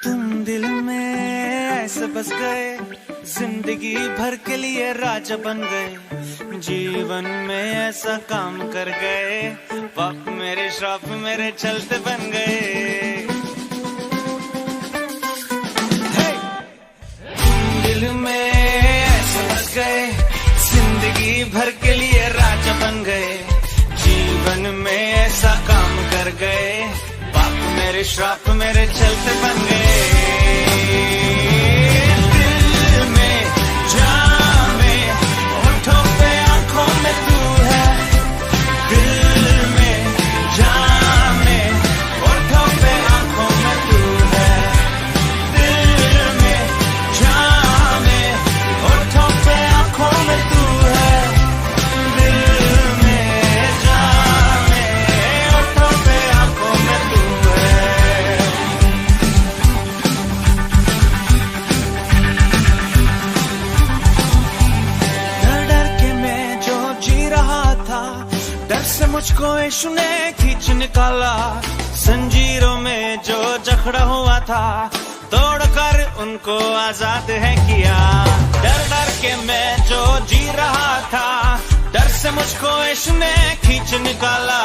तुम दिल में ऐसे बस गए, जिंदगी भर के लिए राजा बन गए। जीवन में ऐसा काम कर गए, पाप मेरे श्राप मेरे चलते बन गए। तुम दिल में ऐसे बस गए, जिंदगी भर के लिए राजा बन गए। जीवन में ऐसा काम कर गए, पाप मेरे श्राप मेरे चलते बन गए। दिल में जान में होठों पे आंखों में तू है। दिल में जान में होठों पे आंखों में तू है। दिल में जान में होठों पे आंखों में तू है। दिल में जान में होठों पे आंखों में तू है। डर डर के मैं जो जी रहा था, डर से मुझको यीशु ने खींच निकाला। जंजीरों में जो जकड़ा हुआ था, तोड़कर उनको आजाद है किया। डर डर के मैं जो जी रहा था, डर से मुझको यीशु ने खींच निकाला।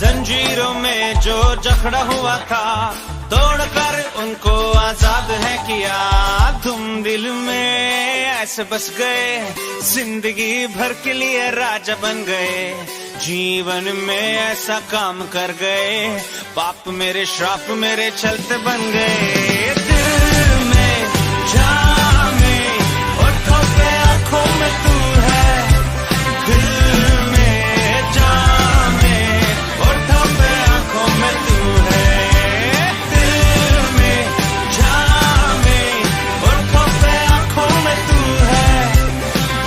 जंजीरों में जो जकड़ा हुआ था, तोड़कर उनको आजाद है किया। तुम दिल में ऐसे बस गए, जिंदगी भर के लिए राजा बन गए। जीवन में ऐसा काम कर गए, पाप मेरे श्राप मेरे चलते बन गए। दिल में जान में होठों पे आंखों में तू है। दिल में जान में होठों पे आंखों में तू है। दिल में जान में होठों पे आंखों में तू है।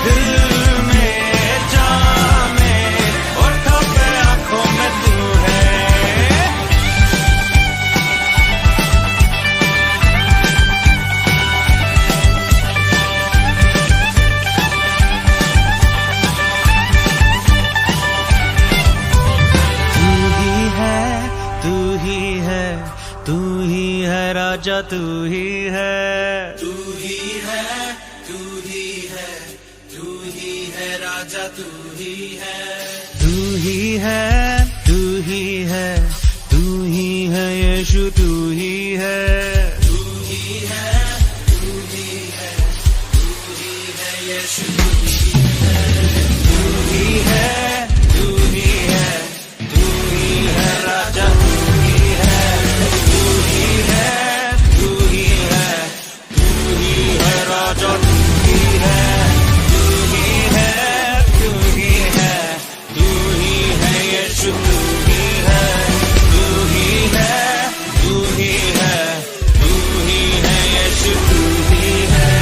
दिल में जान में होठों पे आंखों में तू है। तू ही है राजा, तू ही है। तू ही है, तू ही है, तू ही है राजा, तू ही है। तू ही है, तू ही है, तू ही है यीशु, तू ही है। तू ही है, तू ही है, तू ही है यीशु, तू ही है। तू ही है, तू ही है, तू ही है राजा, तू ही है। तू ही है, तू ही है, तू ही है राजा, तू ही है। तू ही है, तू ही है, तू ही है यीशु, तू ही है। तू ही है, तू ही है, तू ही है यीशु, तू ही है।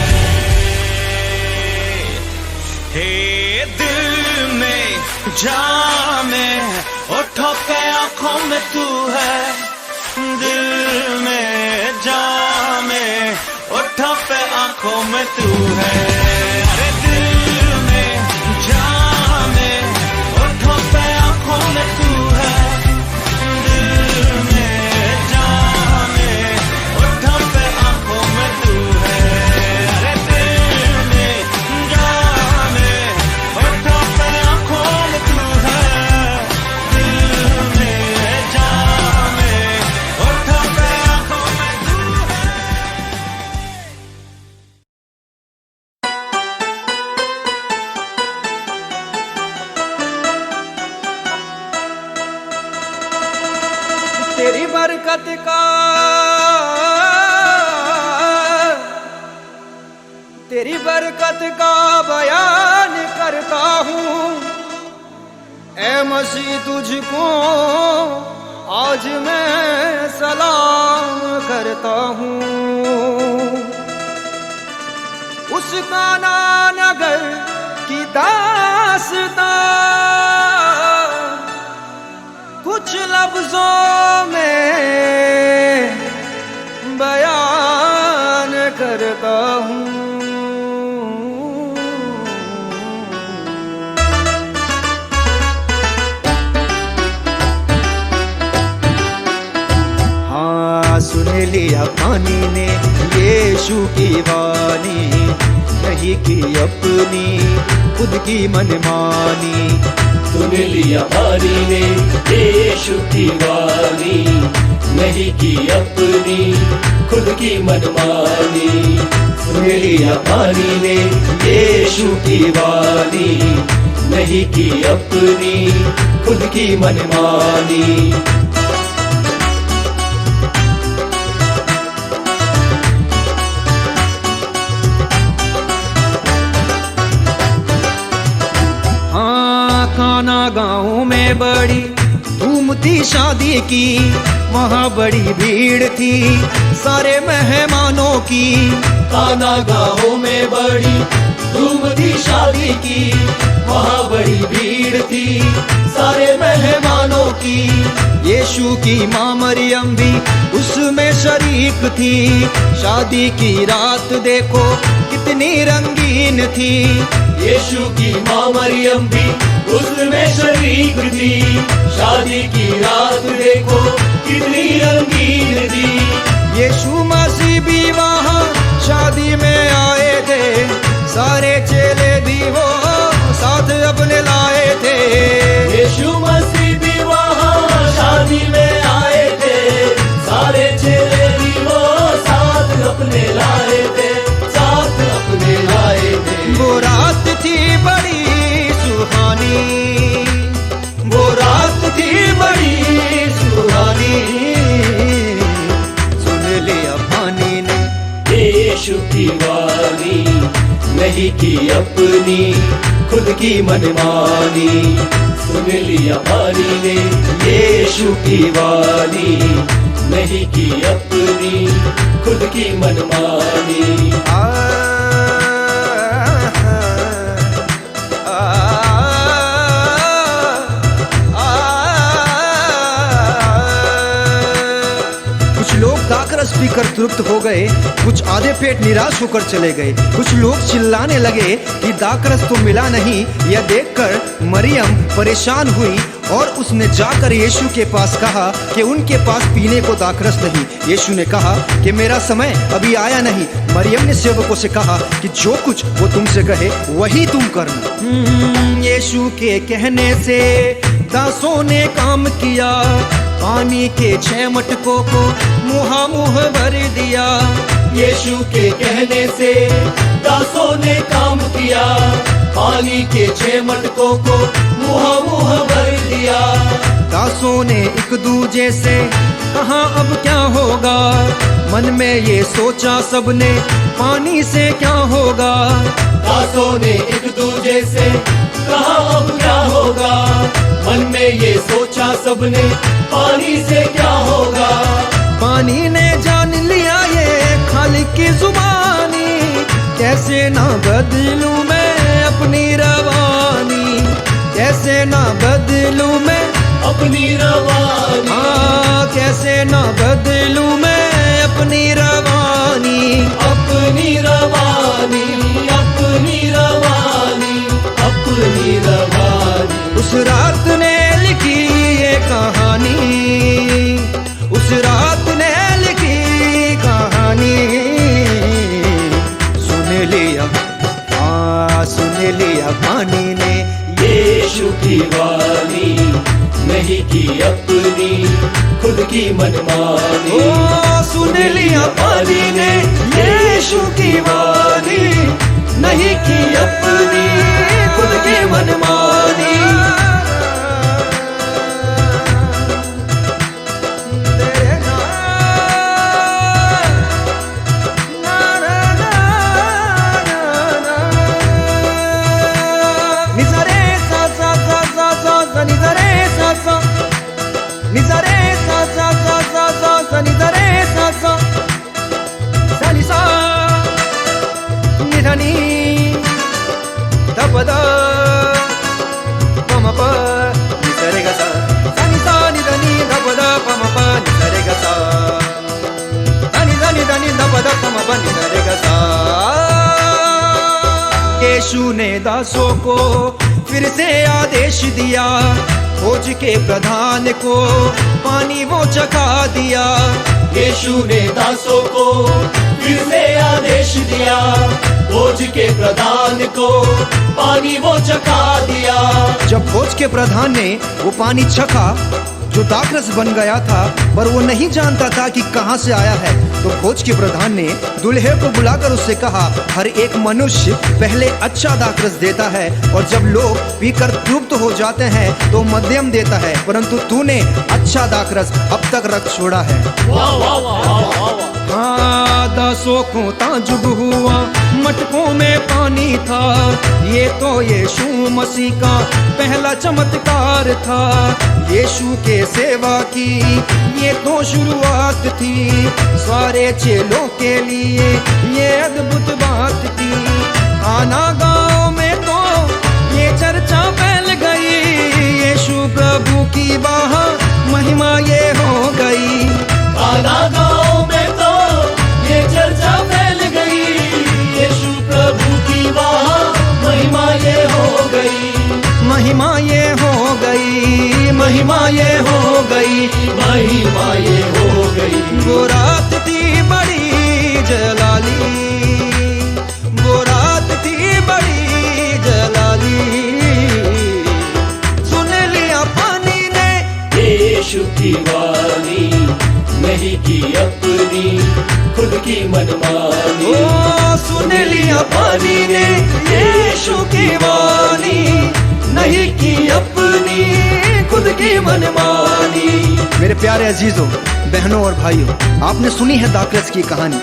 हे दिल में जान में होठों पे आंखों में तू है। दिल में जान में होठों पे आंखों में तू है। अरे दिल में जान में होठों पे आंखों में तू है। दिल में जान में होठों पे आंखों में तू है। अरे दिल में जान में होठों पे आंखों में तू है। दिल में जान में होठों पे आंखों में तू है। तेरी बरकत का, तेरी बरकत का बयान करता हूँ। ऐ मसीह तुझको आज मैं सलाम करता हूँ। उस काना नगर की दास्तां कुछ लफ्जों में बयान करता हूँ। पानी ने यीशु की वाणी नहीं की अपनी खुद की मनमानी। सुन लिया पानी ने यीशु की वाणी नहीं की अपनी खुद की मनमानी। सुन लिया पानी ने यीशु की वाणी नहीं की अपनी खुद की मनमानी। काना गाँव में बड़ी धूम थी शादी की, वहाँ बड़ी भीड़ थी सारे मेहमानों की। काना गाँव में बड़ी धूम थी शादी की, वहाँ बड़ी भीड़ थी सारे मेहमानों की। यीशु की माँ मरियम भी उसमें शरीक थी। शादी की रात देखो कितनी रंगीन थी। यीशु की माँ मरियम भी उसमें शरीक थी। शादी की रात देखो कितनी रंगीन थी। यीशु मसीह भी वहाँ शादी में आए थे, सारे चेले भी वो साथ अपने लाए थे। यीशु मसीह भी वहाँ शादी में आए थे, सारे चेले भी वो साथ अपने लाए थे, साथ अपने लाए थे। वो रात थी बड़ी सुहानी, वो रात थी बड़ी सुहानी। सुन लिया पानी ने यीशु की वाणी नहीं की अपनी खुद की मनमानी। सुन लिया पानी ने यीशु की वाणी नहीं की अपनी खुद की मनमानी। कुछ लोग दाकरस पीकर तृप्त हो गए, कुछ आधे पेट निराश होकर चले गए। कुछ लोग चिल्लाने लगे कि दाकरस तो मिला नहीं। यह देखकर मरियम परेशान हुई और उसने जाकर यीशु के पास कहा कि उनके पास पीने को दाकरस नहीं। यीशु ने कहा कि मेरा समय अभी आया नहीं। मरियम ने सेवकों से कहा कि जो कुछ वो तुमसे कहे वही तुम करना। यीशु के कहने से दासों ने काम किया, पानी के 6 मटकों को मुँह भर दिया। यीशु के कहने से दासों ने काम किया, पानी के 6 मटकों को मुँह भर दिया। दासों ने एक दूजे से कहा अब क्या होगा, मन में ये सोचा सबने पानी से क्या होगा। दासों ने एक दूजे से कहा अब क्या होगा, मन में ये सोचा सबने पानी से क्या होगा। पानी ने जान लिया ये खालिक की जुबानी, कैसे ना बदलूं मैं अपनी रवानी, कैसे ना बदलूं मैं अपनी रवानी। हाँ, कैसे ना बदलूं मैं अपनी रवानी, अपनी रवानी, अपनी रवानी, अपनी रवानी। उस रात ने लिखी ये कहानी, उस रात ने लिखी कहानी। सुन लिया, हाँ सुन लिया पानी ने यीशु की वाणी नहीं की अपनी खुद की मनमानी। ओ सुन लिया पानी ने यीशु की वाणी नहीं की अपनी खुद की मनमानी। यीशु ने दासों को फिर से आदेश दिया, फौज के प्रधान को पानी वो चखा दिया। यीशु ने दासों को फिर से आदेश दिया, भोज के प्रधान को पानी वो चखा दिया। जब भोज के प्रधान ने वो पानी चखा जो दाखरस बन गया था, पर वो नहीं जानता था कि कहाँ से आया है, तो भोज के प्रधान ने दूल्हे को बुलाकर उससे कहा, हर एक मनुष्य पहले अच्छा दाखरस देता है और जब लोग पीकर तृप्त हो जाते हैं तो मध्यम देता है, परंतु तूने अच्छा दाखरस अब तक रख छोड़ा है। वाह वाह वाह वाह वाह। हाँ, दासों को ताजुब हुआ, मटकों में पानी था, ये तो यीशु मसीह का पहला चमत्कार था। यीशु के सेवा की ये तो शुरुआत थी, सारे चेलों के लिए ये अद्भुत बात थी। काना गांव में तो ये चर्चा फैल गई, यीशु प्रभु की वहाँ महिमा ये हो गई। काना गांव में तो ये चर्चा फैल गई, यीशु प्रभु की वहाँ महिमा ये हो गई। महिमा ये हो गई, महिमा ये हो गई, महिमा ये हो गई। वो रात थी बड़ी जलाली, वो रात थी बड़ी जलाली, सुन लिया पानी ने यीशु की वाणी, नहीं की अपनी खुद की मनमानी। ओ सुन लिया पानी ने यीशु की वाणी, नहीं की अपनी खुद की मनमानी। मेरे प्यारे अजीजों, बहनों और भाइयों, आपने सुनी है दाखरस की कहानी।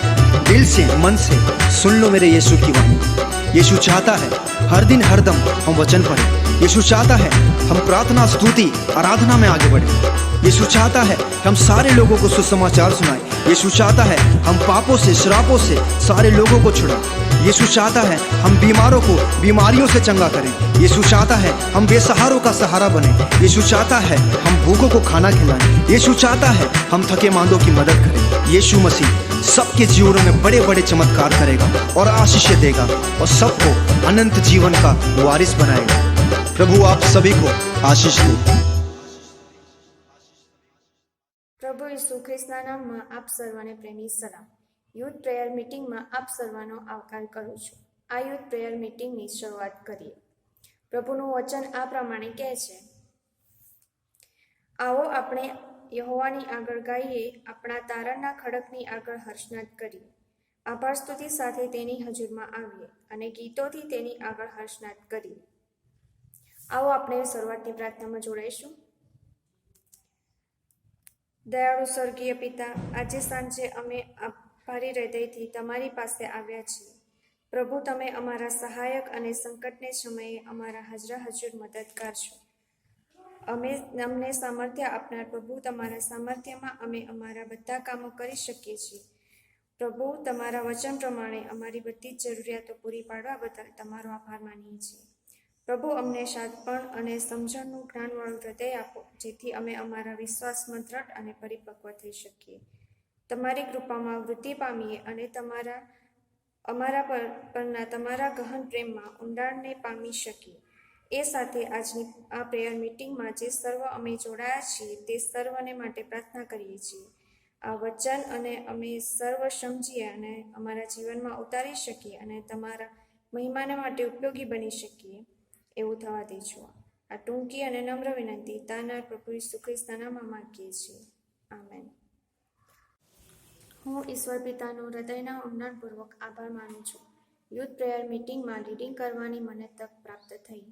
दिल से मन से सुन लो मेरे यीशु की वाणी। यीशु चाहता है हर दिन हर दम हम वचन पढ़ें। यीशु चाहता है हम प्रार्थना, स्तुति, आराधना में आगे बढ़ें। यीशु चाहता है हम सारे लोगों को सुसमाचार सुनाएं। यीशु चाहता है हम पापों से, श्रापों से सारे लोगों को छुड़ाएं। यीशु चाहता है हम बीमारों को बीमारियों से चंगा करें। यीशु चाहता है हम बेसहारों का सहारा बने। यीशु चाहता है हम भूखों को खाना खिलाएं। यीशु चाहता है हम थके मांदों की मदद करें। यीशु मसीह सबके जीवनों में बड़े बड़े चमत्कार करेगा और आशीषें देगा और सबको अनंत जीवन का वारिस बनाएगा। प्रभु आप सभी को आशीष दे। પ્રભુ ઈસુ ખ્રિસ્તના નામમાં આપ સર્વને પ્રેમી સલામ. યુથ પ્રેયર મીટિંગમાં આપ સર્વનો આવકાર કરું છું. આ યુથ પ્રેયર મીટિંગની શરૂઆત કરીએ. પ્રભુનું વચન આ પ્રમાણે કહે છે, આવો આપણે યહોવાની આગળ ગાઈએ, આપણા તારણના ખડકની આગળ હર્ષનાદ કરીએ. આભાર સ્તુતિ સાથે તેની હજુરમાં આવીએ અને ગીતોથી તેની આગળ હર્ષનાદ કરીએ. આવો આપણે શરૂઆતની પ્રાર્થનામાં જોડાઈશું. દયાળુ સ્વર્ગીય પિતા, આજે સાંજે અમે ભારી હૃદયથી તમારી પાસે આવ્યા છીએ. પ્રભુ, તમે અમારા સહાયક અને સંકટને સમયે અમારા હાજરા હજુર મદદગાર છો. અમને સામર્થ્ય આપનાર પ્રભુ, તમારા સામર્થ્યમાં અમે અમારા બધા કામો કરી શકીએ છીએ. પ્રભુ, તમારા વચન પ્રમાણે અમારી બધી જ જરૂરિયાતો પૂરી પાડવા બદલ તમારો આભાર માનીએ છીએ. પ્રભુ, અમને શાદપણ અને સમજણનું જ્ઞાનવાળું હૃદય આપો, જેથી અમે અમારા વિશ્વાસમાં દ્રઢ અને પરિપક્વ થઈ શકીએ. તમારી કૃપામાં વૃદ્ધિ પામીએ અને અમારા પરના તમારા ગહન પ્રેમમાં ઊંડાણને પામી શકીએ. એ સાથે આજની આ પ્રેયર મીટિંગમાં જે સર્વ અમે જોડાયા છીએ તે સર્વને માટે પ્રાર્થના કરીએ છીએ. આ વચન અને અમે સર્વ સમજીએ અને અમારા જીવનમાં ઉતારી શકીએ અને તમારા મહિમાને માટે ઉપયોગી બની શકીએ એવું થવા દેજો. આ ટૂંકી અને નમ્ર વિનંતી તારનાર પ્રભુ ઈસુ ખ્રિસ્તના નામમાં માગીએ છીએ. આમેન. હું ઈશ્વર પિતાનો હૃદયના ઊંડાણપૂર્વક આભાર માનું છું. યુથ પ્રેયર મીટિંગમાં લીડિંગ કરવાની મને તક પ્રાપ્ત થઈ.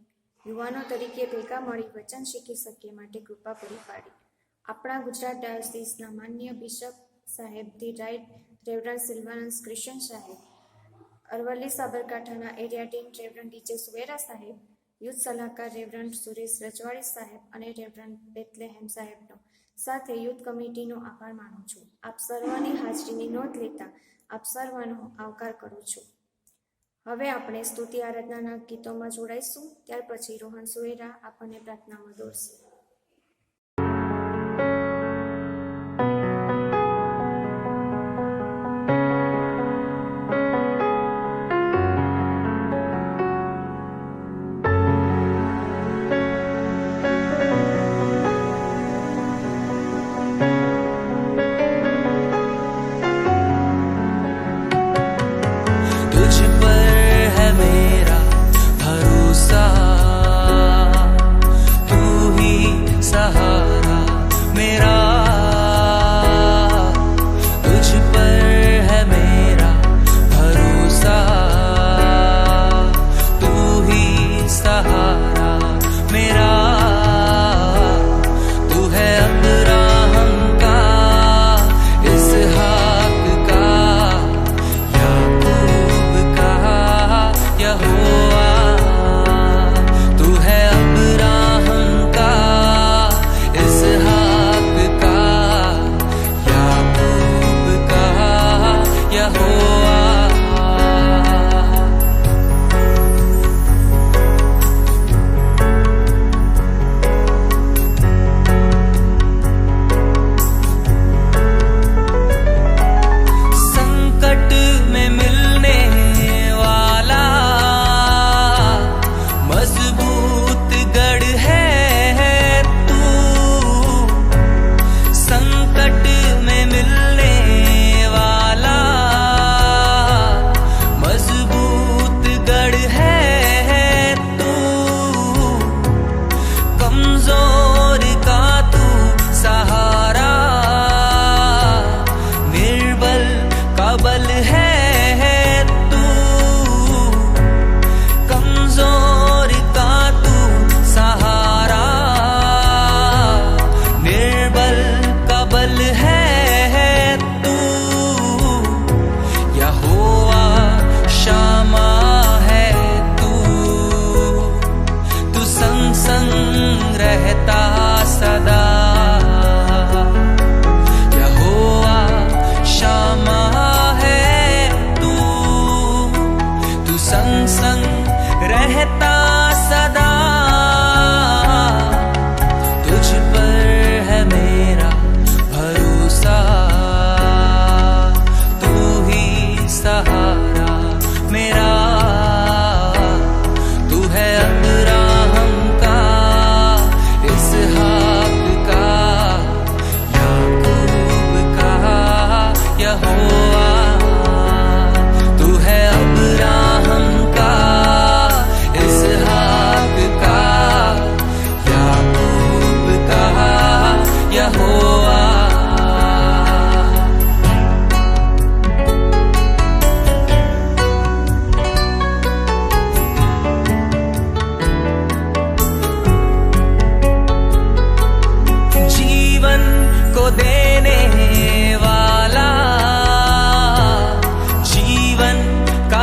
યુવાનો તરીકે ભેગા મળી વચન શીખી શકીએ માટે કૃપા પૂરી પાડી. આપણા ગુજરાત ડાયોસીસના માન્ય બિશપ સાહેબ ધી રાઇટ રેવરન્ડ સિલ્વાનસ ક્રિશ્ચન સાહેબ, અરવલ્લી સાબરકાંઠાના એરિયા ડીન રેવરન્ડ ડીજે સુવેરા સાહેબ, યુથ સલાહકાર રેવરન્ડ સુરેશ રજવાડી સાહેબ અને રેવરન્ડ બેથલેહેમ સાહેબનો સાથે યુથ કમિટીનો આભાર માનું છું. આપ સર્વની હાજરીની નોંધ લેતા આપ સર્વનો આવકાર કરું છું. હવે આપણે સ્તુતિ આરાધનાના ગીતોમાં જોડાઈશું. ત્યાર પછી રોહન સુવેરા આપણને પ્રાર્થનામાં દોરશે.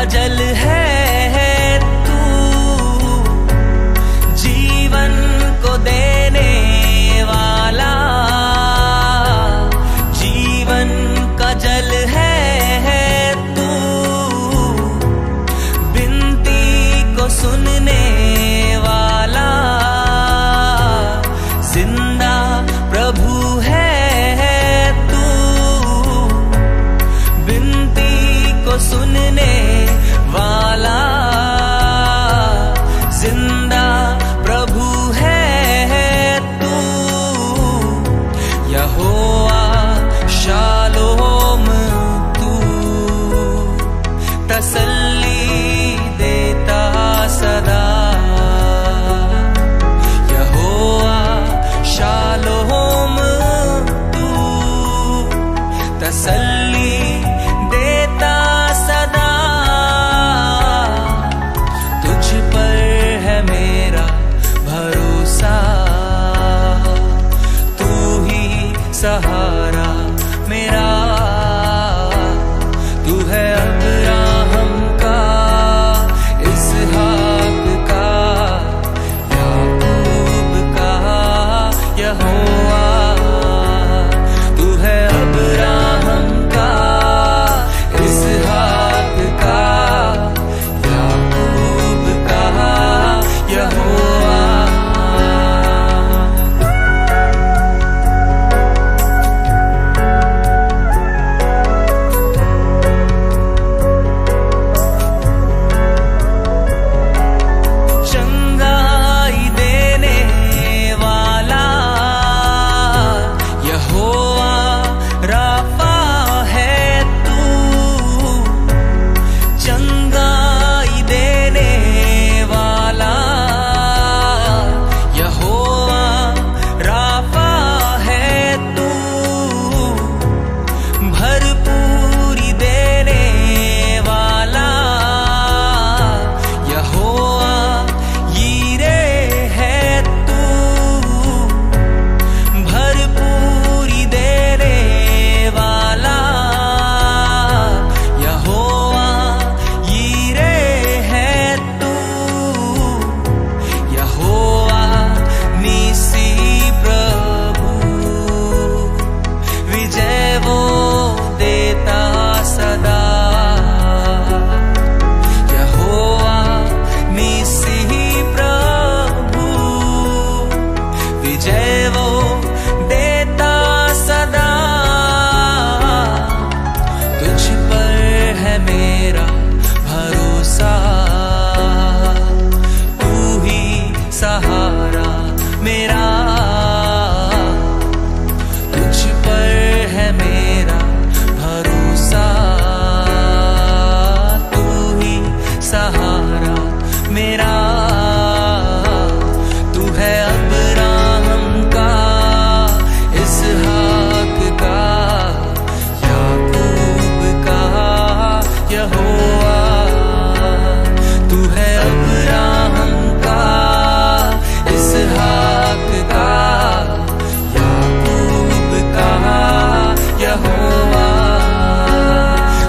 जल है तू, जीवन को देने वाला, जीवन का जल है तू, बिनती को सुनने वाला, जिंदा प्रभु है तू, बिनती को सुनने वाला, जिंदा प्रभु है तू। यहोवा शालोम तू, तसल्ली देता सदा। यहोवा शालोम तू, तसल्ली देता सदा। तुझ पर है मेरा भरोसा, तू ही सहारा मेरा। तू है अब्राहम का, इसहाक का, याकूब का यहोवा। तू है अब्राहम का, इसहाक का, याकूब का यहोवा। चंगाई देने वाला यहोवा राफा है तू, चंगाई देने वाला यहोवा राफा है तू, भरपूरी देने वाला यहोवा यीरे है तू, भरपूरी देने वाला यहोवा यीरे है तू। यहोवा निसी प्रभु, विजय वो देता सदा। यहोवा निसी प्रभु, विजय वो देता सदा। तुझ पर है मेरा भरोसा, तू ही सहारा मेरा। तुझ पर है मेरा भरोसा, तू ही सहारा मेरा। तू है अब्राहम का, इसहाक का, याकूब का यहोवा। तू है अब्राहम का, इसहाक का, याकूब का यहोवा।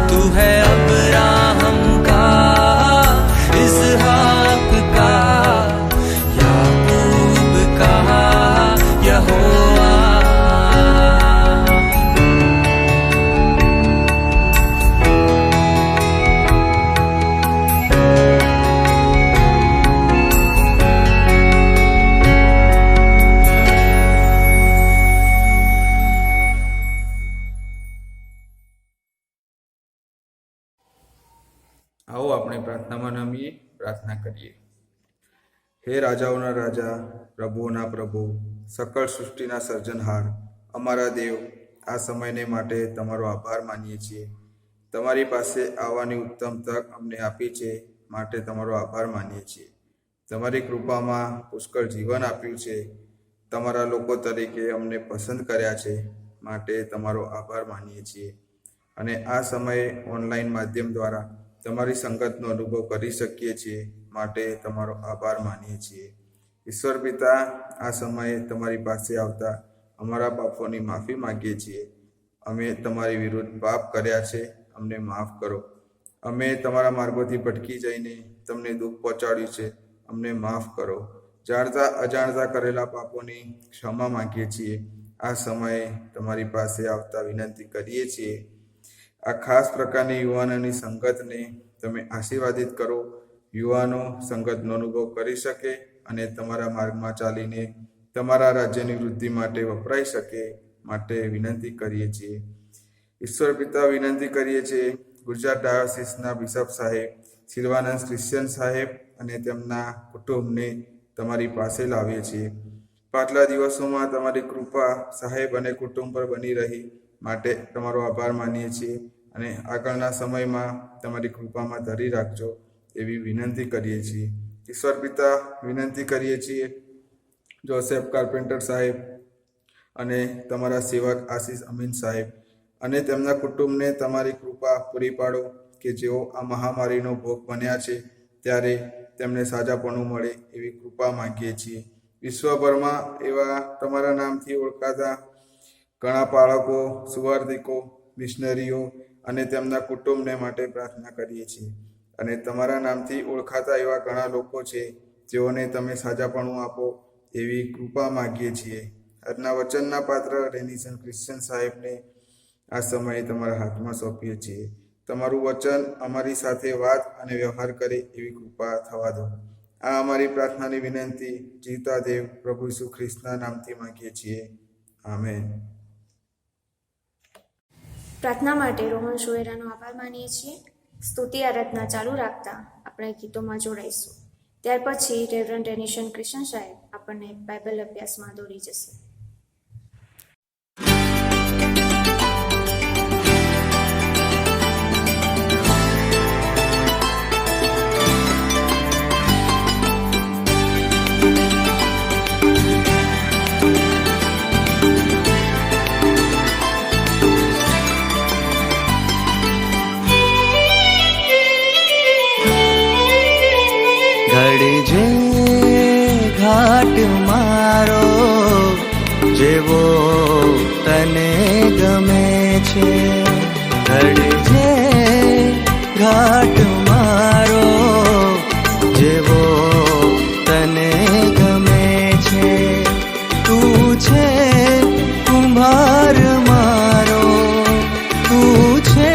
तू है अब्राहम का, इसहाक का, याकूब का यहोवा। आओ આપણે પ્રાર્થનામાં નામીએ, પ્રાર્થના કરીએ। હે રાજાઓના રાજા, પ્રભુઓના પ્રભુ, સકળ સૃષ્ટિના સર્જનહાર, અમારા દેવ, આ સમયને માટે તમારો આભાર માનીએ છીએ। તમારી પાસે આવવાની ઉત્તમ તક અમને આપી છે, માટે તમારો આભાર માનીએ છીએ। તમારી કૃપામાં પુષ્કળ જીવન આપ્યું છે, તમારા લોકો તરીકે અમને પસંદ કર્યા છે, માટે તમારો આભાર માનીએ છીએ। અને આ સમયે ઓનલાઈન માધ્યમ દ્વારા તમારી સંગતનો અનુભવ કરી શકીએ છીએ, માટે તમારો આભાર માનીએ છીએ। ઈશ્વર પિતા, આ સમયે તમારી પાસે આવતા અમારા પાપોની માફી માગીએ છીએ। અમે તમારી વિરુદ્ધ પાપ કર્યા છે, અમને માફ કરો। અમે તમારા માર્ગોથી ભટકી જઈને તમને દુઃખ પહોંચાડ્યું છે, અમને માફ કરો. જાણતા અજાણતા કરેલા પાપોની ક્ષમા માંગીએ છીએ. આ સમયે તમારી પાસે આવતા વિનંતી કરીએ છીએ. આ ખાસ પ્રકારની યુવાનોની સંગતને તમે આશીર્વાદિત કરો. યુવાનો સંગતનો અનુભવ કરી શકે અને તમારા માર્ગમાં ચાલીને તમારા રાજ્યની વૃદ્ધિ માટે વપરાઈ શકે માટે વિનંતી કરીએ છીએ. ઈશ્વર પિતા, વિનંતી કરીએ છીએ ગુજરાત ડાયોસિસના બિશપ સાહેબ સિલ્વાનસ ક્રિશ્ચિયન સાહેબ અને તેમના કુટુંબને તમારી પાસે લાવીએ છીએ. પાછલા દિવસોમાં તમારી કૃપા સાહેબ અને કુટુંબ પર બની રહી માટે તમારો આભાર માનીએ છીએ અને આગળના સમયમાં તમારી કૃપામાં ધરી રાખજો એવી વિનંતી કરીએ છીએ. ઈશ્વર પિતા, વિનંતી કરીએ છીએ જોસેફ કાર્પેન્ટર સાહેબ અને તમારા સેવક આશીષ અમીન સાહેબ અને તેમના કુટુંબને તમારી કૃપા પૂરી પાડો કે જેઓ આ મહામારીનો ભોગ બન્યા છે ત્યારે તેમને સાજાપણું મળે એવી કૃપા માંગીએ છીએ. વિશ્વભરમાં એવા તમારા નામથી ઓળખાતા ઘણા બાળકો, સુવાર્તિકો, મિશનરીઓ અને તેમના કુટુંબને માટે પ્રાર્થના કરીએ છીએ. અને તમારા નામથી ઓળખાતા એવા ઘણા લોકો છે જેઓને તમે સાજાપણું આપો એવી કૃપા માંગીએ છીએ. આજના વચનના પાત્ર રેનિસન ક્રિશ્ચિયન સાહેબને આ સમયે તમારા હાથમાં સોંપીએ છીએ. તમારું વચન અમારી સાથે વાત અને વ્યવહાર કરે એવી કૃપા થવા દો. આ અમારી પ્રાર્થનાની વિનંતી જીવતા દેવ પ્રભુ ઈસુ ખ્રિસ્તના નામથી માંગીએ છીએ. આમેન. પ્રાર્થના માટે રોહન શોએરાનો આભાર માનીએ છીએ. સ્તુતિ આરાધના ચાલુ રાખતા આપણે ગીતોમાં જોડાઈશું. ત્યાર પછી રેવરન્ડ રેનિશન ક્રિશ્ચન સાહેબ આપણને બાઇબલ અભ્યાસમાં દોરી જશે. ઘડજે ઘાટ મારો જેવો તને ગમે છે. ઘડજે ઘાટ મારો જેવો તને ગમે છે. તું છે કુંભાર મારો, તું છે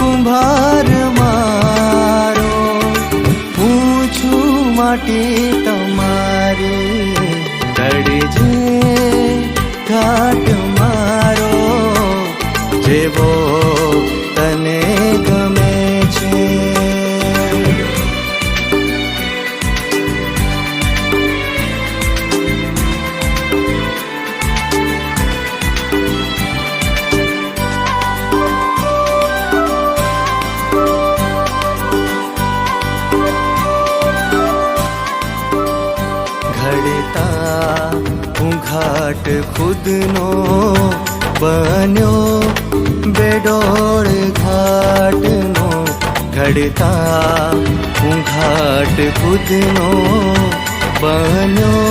કુંભાર મારો. માટી તમારી ઘડજે ઘાટ મારો જેવો તને ગમે છે. ઘાટ ખુદનો બન્યો બેડોળ ઘાટનો. ઘડતા હું ઘાટ ખુદનો બન્યો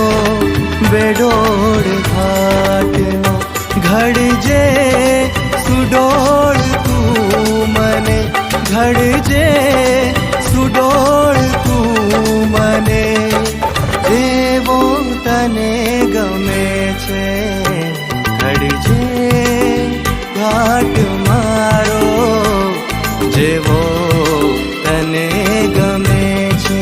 બેડોળ ઘાટનો. ઘડજે સુડોળ તું મને, ઘડજે સુડોળ તું મને જેવો તને ગમે છે. ઘડજે ઘાટ મારો જેવો તને ગમે છે.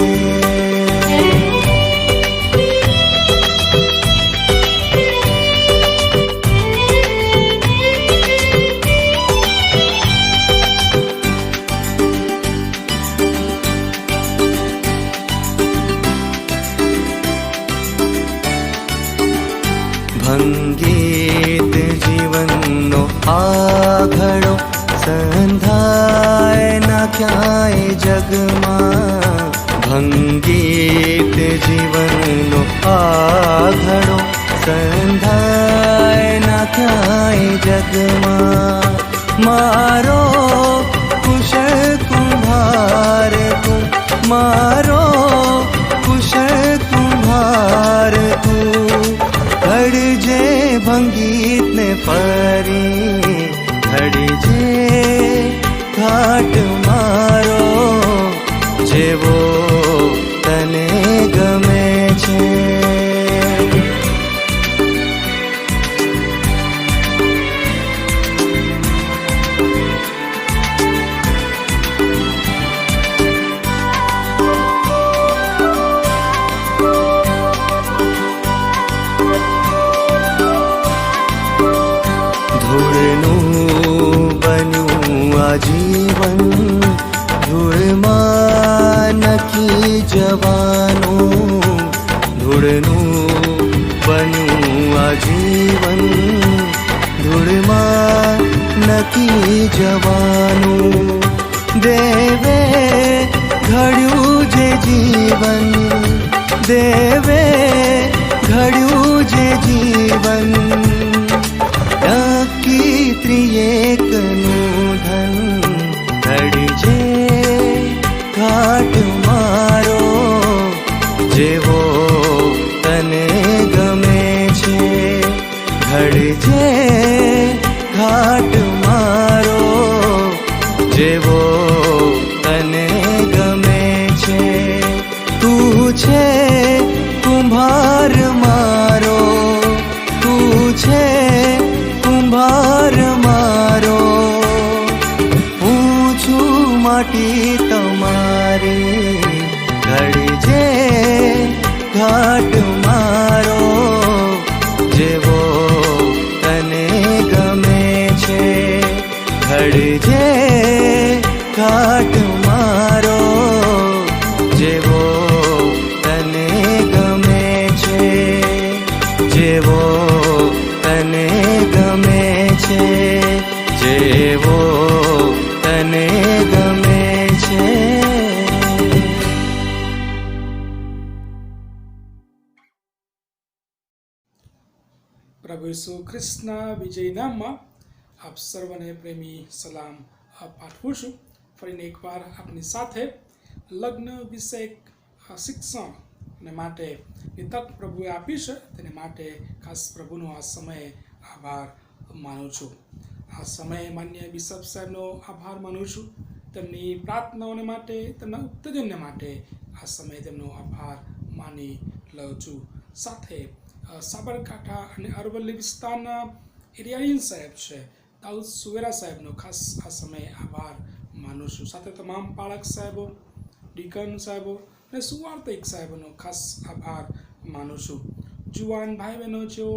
ભંગીત જીવનનો આઘડો સંધાય ના ક્યાંય જગમાં. ભંગીત જીવનનો આઘડો સંધાય ના ક્યાંય જગમાં. મારો કુશળ કુંભાર તું, મારો કુશળ કુંભાર તું. ઘડજે ભંગીતને ફરી, ઘડજે ઘાટ મારો જેવો તને ગમે છે. જીવન ધૂળમાં નકી જવાનું, ધૂળનું બન્યું આ જીવન, ધૂળમાં નકી જવાનું. દેવે ઘડ્યું જે જીવન, દેવે ઘડ્યું જે જીવન, નક્કી ત્રિએકનું ધન ઘડજે ઘાટ મારો જેવો તને ગમે છે. ઘડજે ઘાટ મારો જેવો તને ગમે છે. તું છે કુંભાર મારો, તું છે કુંભાર મારો, હું છું માટી તમારી. ઘડજે ઘાટ મારો જેવો તને ગમે છે. ઘડજે ઘાટ મારો જેવો તને ગમે છે, જેવો તને ગમે છે, જેવો તને ગમે છે. પ્રભુ ઈસુ ખ્રિસ્તના વિજય નામમાં આપ સર્વને પ્રેમી સલામ પાઠવું છું. ફરીને એકવાર આપની સાથે લગ્ન વિષયક શિક્ષણ માટે તક પ્રભુએ આપી છે, તેને માટે ખાસ પ્રભુનો આ સમયે આભાર માનું છું. આ સમયે માન્ય બિશપ સાહેબનો આભાર માનું છું. તેમની પ્રાર્થનાઓને માટે, તેમના ઉત્તેજનને માટે આ સમયે તેમનો આભાર માની લઉં છું. સાથે સાબરકાંઠા અને અરવલ્લી વિસ્તારના એરિયાઈન સાહેબ છે, દાઉદ સુવેરા સાહેબનો ખાસ આ સમયે આભાર માનું છું. સાથે તમામ પાળક સાહેબો, ડીકન સાહેબો અને સુવાર્તિક સાહેબોનો ખાસ આભાર માનું છું. જુવાન ભાઈ બહેનો જેઓ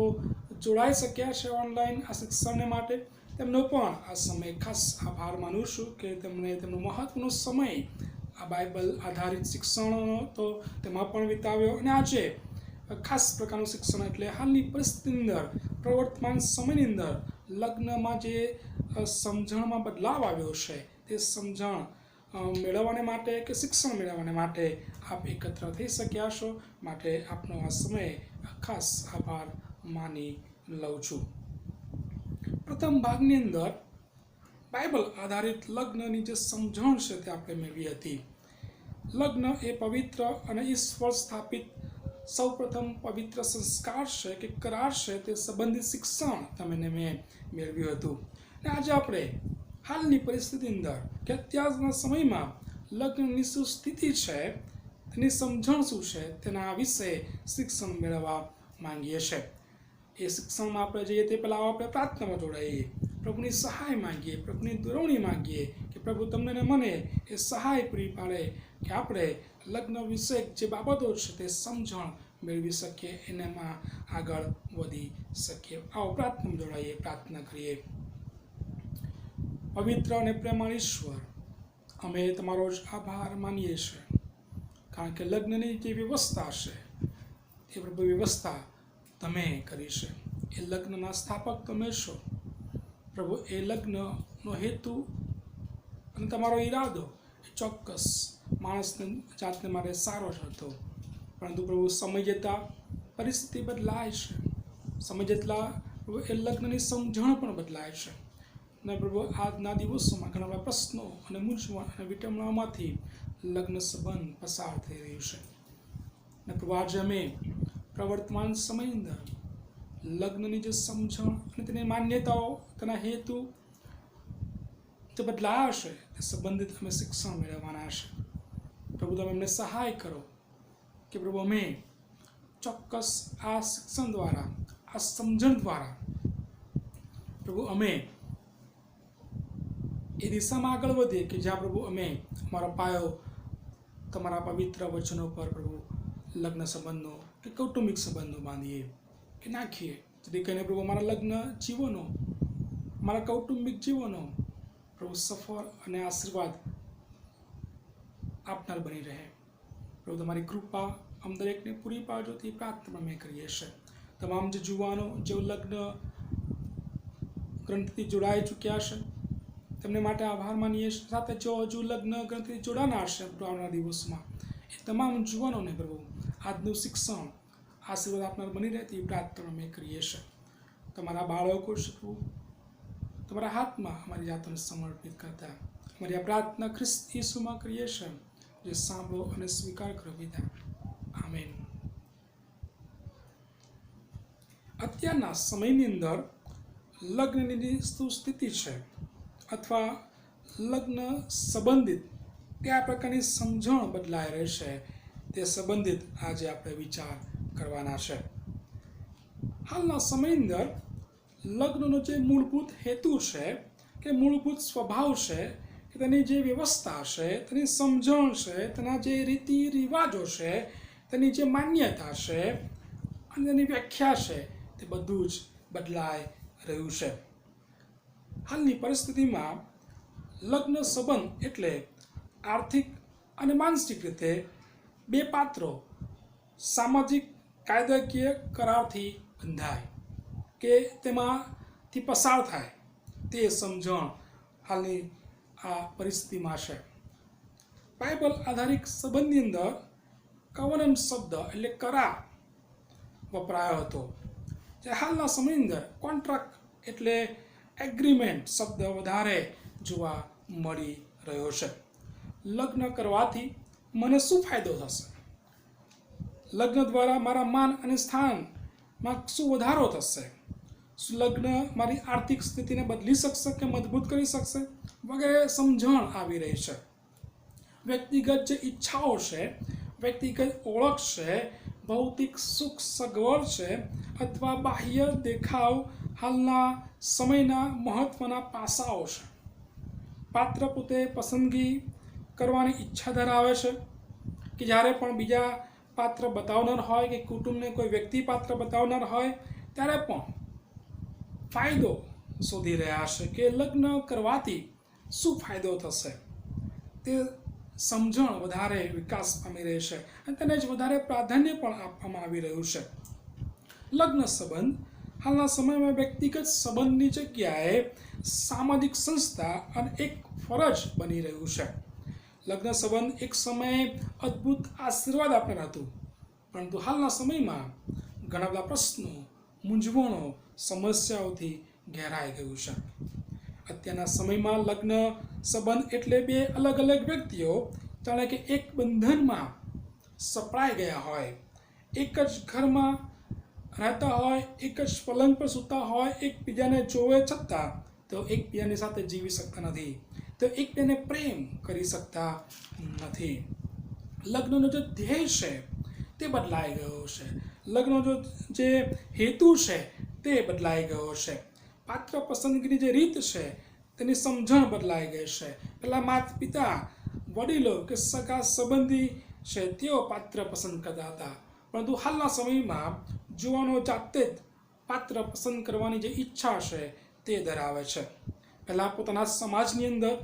જોડાઈ શક્યા છે ઓનલાઈન આ શિક્ષણને માટે, તેમનો પણ આ સમયે ખાસ આભાર માનું છું કે તેમણે તેમનો મહત્વનો સમય આ બાઇબલ આધારિત શિક્ષણ તો તેમાં પણ વિતાવ્યો. અને આજે ખાસ પ્રકારનું શિક્ષણ એટલે હાલની પરિસ્થિતિની અંદર, પ્રવર્તમાન સમયની અંદર લગ્નમાં જે સમજણમાં બદલાવ આવ્યો છે તે સમજણ મેળવવાને માટે કે શિક્ષણ મેળવવાને માટે આપ એકત્ર થઈ શક્યા છો. માટે આપનો આ સમયે ખાસ આભાર માની લઉં છું. પ્રથમ ભાગની અંદર બાઇબલ આધારિત લગ્નની જે સમજણ છે તે આપણે મેળવી હતી. લગ્ન એ પવિત્ર અને ઈશ્વર સ્થાપિત સૌપ્રથમ પવિત્ર સંસ્કાર છે કે કરાર છે, તે સંબંધિત શિક્ષણ તમને મેં મેળવ્યું હતું. અને આજે આપણે હાલની પરિસ્થિતિની અંદર કે અત્યારના સમયમાં લગ્નની શું સ્થિતિ છે, તેની સમજણ શું છે, તેના વિશે શિક્ષણ મેળવવા માંગીએ છીએ. એ શિક્ષણમાં આપણે જઈએ તે પહેલાં આપણે પ્રાર્થનામાં જોડાઈએ, પ્રભુની સહાય માંગીએ, પ્રભુની દોરવણી માંગીએ કે પ્રભુ તમને ને મને એ સહાય પૂરી પાડે કે આપણે લગ્ન વિષયક જે બાબતો છે તે સમજણ મેળવી શકીએ, એનામાં આગળ વધી શકીએ. આવો પ્રાર્થનામાં જોડાઈએ, પ્રાર્થના કરીએ. પવિત્ર અને પ્રેમાળ ઈશ્વર, અમે તમારો જ આભાર માનીએ છીએ, કારણ કે લગ્નની જે વ્યવસ્થા છે તે પ્રભુ વ્યવસ્થા તમે કરી છે. એ લગ્નના સ્થાપક તમે છો પ્રભુ. એ લગ્નનો હેતુ અને તમારો ઈરાદો એ ચોક્કસ માણસને જાતને માટે સારો જ હતો, પરંતુ પ્રભુ સમય જતાં પરિસ્થિતિ બદલાય છે. સમય જેટલા પ્રભુ એ લગ્નની સમજણ પણ બદલાય છે. અને પ્રભુ આજના દિવસોમાં ઘણા બધા પ્રશ્નો અને મૂંઝવણ અને વિટંબણાઓમાંથી લગ્ન સંબંધ પસાર થઈ રહ્યું છે. અને પ્રભુ આજે અમે પ્રવર્તમાન સમયની અંદર લગ્નની જે સમજણ અને તેની માન્યતાઓ, તેના હેતુ જે બદલાયા હશે તે સંબંધિત અમે શિક્ષણ મેળવવાના હશે. પ્રભુ તમે અમને સહાય કરો કે પ્રભુ અમે ચોક્કસ આ શિક્ષણ દ્વારા, આ સમજણ દ્વારા પ્રભુ અમે એ દિશામાં આગળ વધીએ કે જ્યાં પ્રભુ અમે અમારો પાયો તમારા પવિત્ર વચનો પર પ્રભુ લગ્ન સંબંધો કે કૌટુંબિક સંબંધો બાંધીએ કે નાખીએ, જેથી કરીને પ્રભુ અમારા લગ્ન જીવનો, અમારા કૌટુંબિક જીવનો પ્રભુ સફળ અને આશીર્વાદ આપનાર બની રહે. પ્રભુ તમારી કૃપા અમ દરેકને પૂરી પાડજો તે પ્રાર્થના અમે કરીએ છીએ. તમામ જે જુવાનો જેઓ લગ્ન ગ્રંથથી જોડાઈ ચૂક્યા છે તેમને માટે આભાર માનીએ છીએ. સાથે જો હજુ લગ્ન ગ્રંથથી જોડાના હશે આવનારા દિવસોમાં એ તમામ જુવાનોને પ્રભુ આજનું શિક્ષણ આશીર્વાદ આપનાર બની રહે તે પ્રાર્થના અમે કરીએ છીએ. તમારા બાળકો છે પ્રભુ તમારા હાથમાં અમારી જાતને સમર્પિત કરતા અમારી આ પ્રાર્થના ખ્રિસ્ત ઈસુમાં કરીએ છીએ, જે સાંભળો અને સ્વીકાર કરો પિતા. આમેન. અત્યારના સમયની અંદર લગ્નની શું સ્થિતિ છે અથવા લગ્ન સંબંધિત કયા પ્રકારની સમજણ બદલાઈ રહી છે તે સંબંધિત આજે આપણે વિચાર કરવાના છે. હાલના સમયની અંદર લગ્નનો જે મૂળભૂત હેતુ છે કે મૂળભૂત સ્વભાવ છે કે તેની જે વ્યવસ્થા છે, તેની સમજણ છે, તેના જે રીતિ રિવાજો છે, તેની જે માન્યતા છે અને તેની વ્યાખ્યા છે તે બધું જ બદલાઈ રહ્યું છે. હાલની પરિસ્થિતિમાં લગ્ન સંબંધ એટલે આર્થિક અને માનસિક રીતે બે પાત્રો સામાજિક કાયદાકીય કરારથી બંધાય કે તેમાંથી પસાર થાય તે સમજણ હાલની આ પરિસ્થિતિમાં છે. બાઇબલ આધારિત સંબંધની અંદર કવનન્ટ શબ્દ એટલે કરાર વપરાયો હતો, જે હાલના સમયની અંદર કોન્ટ્રાક્ટ એટલે એગ્રીમેન્ટ શબ્દ વધારે જોવા મળી રહ્યો છે. લગ્ન કરવાથી મને શું ફાયદો થશે? લગ્ન દ્વારા મારા માન અને સ્થાનમાં શું વધારો થશે? શું લગ્ન મારી આર્થિક સ્થિતિને બદલી શકશે કે મજબૂત કરી શકશે? વગેરે સમજણ આવી રહી છે. વ્યક્તિગત જે ઈચ્છાઓ છે, વ્યક્તિગત ઓળખ છે, ભૌતિક સુખ સગવડ છે અથવા બાહ્ય દેખાવ હાલના સમયના મહત્વના પાસાઓ છે. પાત્ર પોતે પસંદગી કરવાની ઈચ્છા ધરાવે છે કે જ્યારે પણ બીજા પાત્ર બતાવનાર હોય કે કુટુંબને કોઈ વ્યક્તિ પાત્ર બતાવનાર હોય ત્યારે પણ ફાયદો શોધી રહ્યા છે કે લગ્ન કરવાથી શું ફાયદો થશે. તે સમજણ વધારે વિકાસ પામી રહી છે અને તેને જ વધારે પ્રાધાન્ય પણ આપવામાં આવી રહ્યું છે. લગ્ન સંબંધ હાલના સમયમાં વ્યક્તિગત સંબંધની જગ્યાએ સામાજિક સંસ્થા અને એક ફરજ બની રહ્યું છે. લગ્ન સંબંધ એક સમયે અદ્ભુત આશીર્વાદ આપનાર હતું, પરંતુ હાલના સમયમાં ઘણા બધા પ્રશ્નો, મૂંઝવણો, સમસ્યાઓથી ઘેરાઈ ગયું છે. અત્યારના સમયમાં લગ્ન સંબંધ એટલે બે અલગ અલગ વ્યક્તિઓ જાણે કે એક બંધનમાં સપડાઈ ગયા હોય, એક જ ઘરમાં રહેતા હોય, એક જ પલંગ પર સૂતા હોય, એકબીજાને જોવે છતાં તો એકબીજાની સાથે જીવી શકતા નથી, તો એકબીજાને પ્રેમ કરી શકતા નથી. લગ્નનો જે ધ્યેય છે તે બદલાઈ ગયો છે. લગ્નનો જે હેતુ છે તે બદલાઈ ગયો છે. પાત્ર પસંદગીની જે રીત છે તેની સમજણ બદલાઈ ગઈ છે. પહેલાં માતા પિતા, વડીલો કે સગા સંબંધી છે તેઓ પાત્ર પસંદ કરતા હતા, પરંતુ હાલના સમયમાં જુવાનો જાતે જ પાત્ર પસંદ કરવાની જે ઈચ્છા છે તે ધરાવે છે. પહેલાં પોતાના સમાજની અંદર,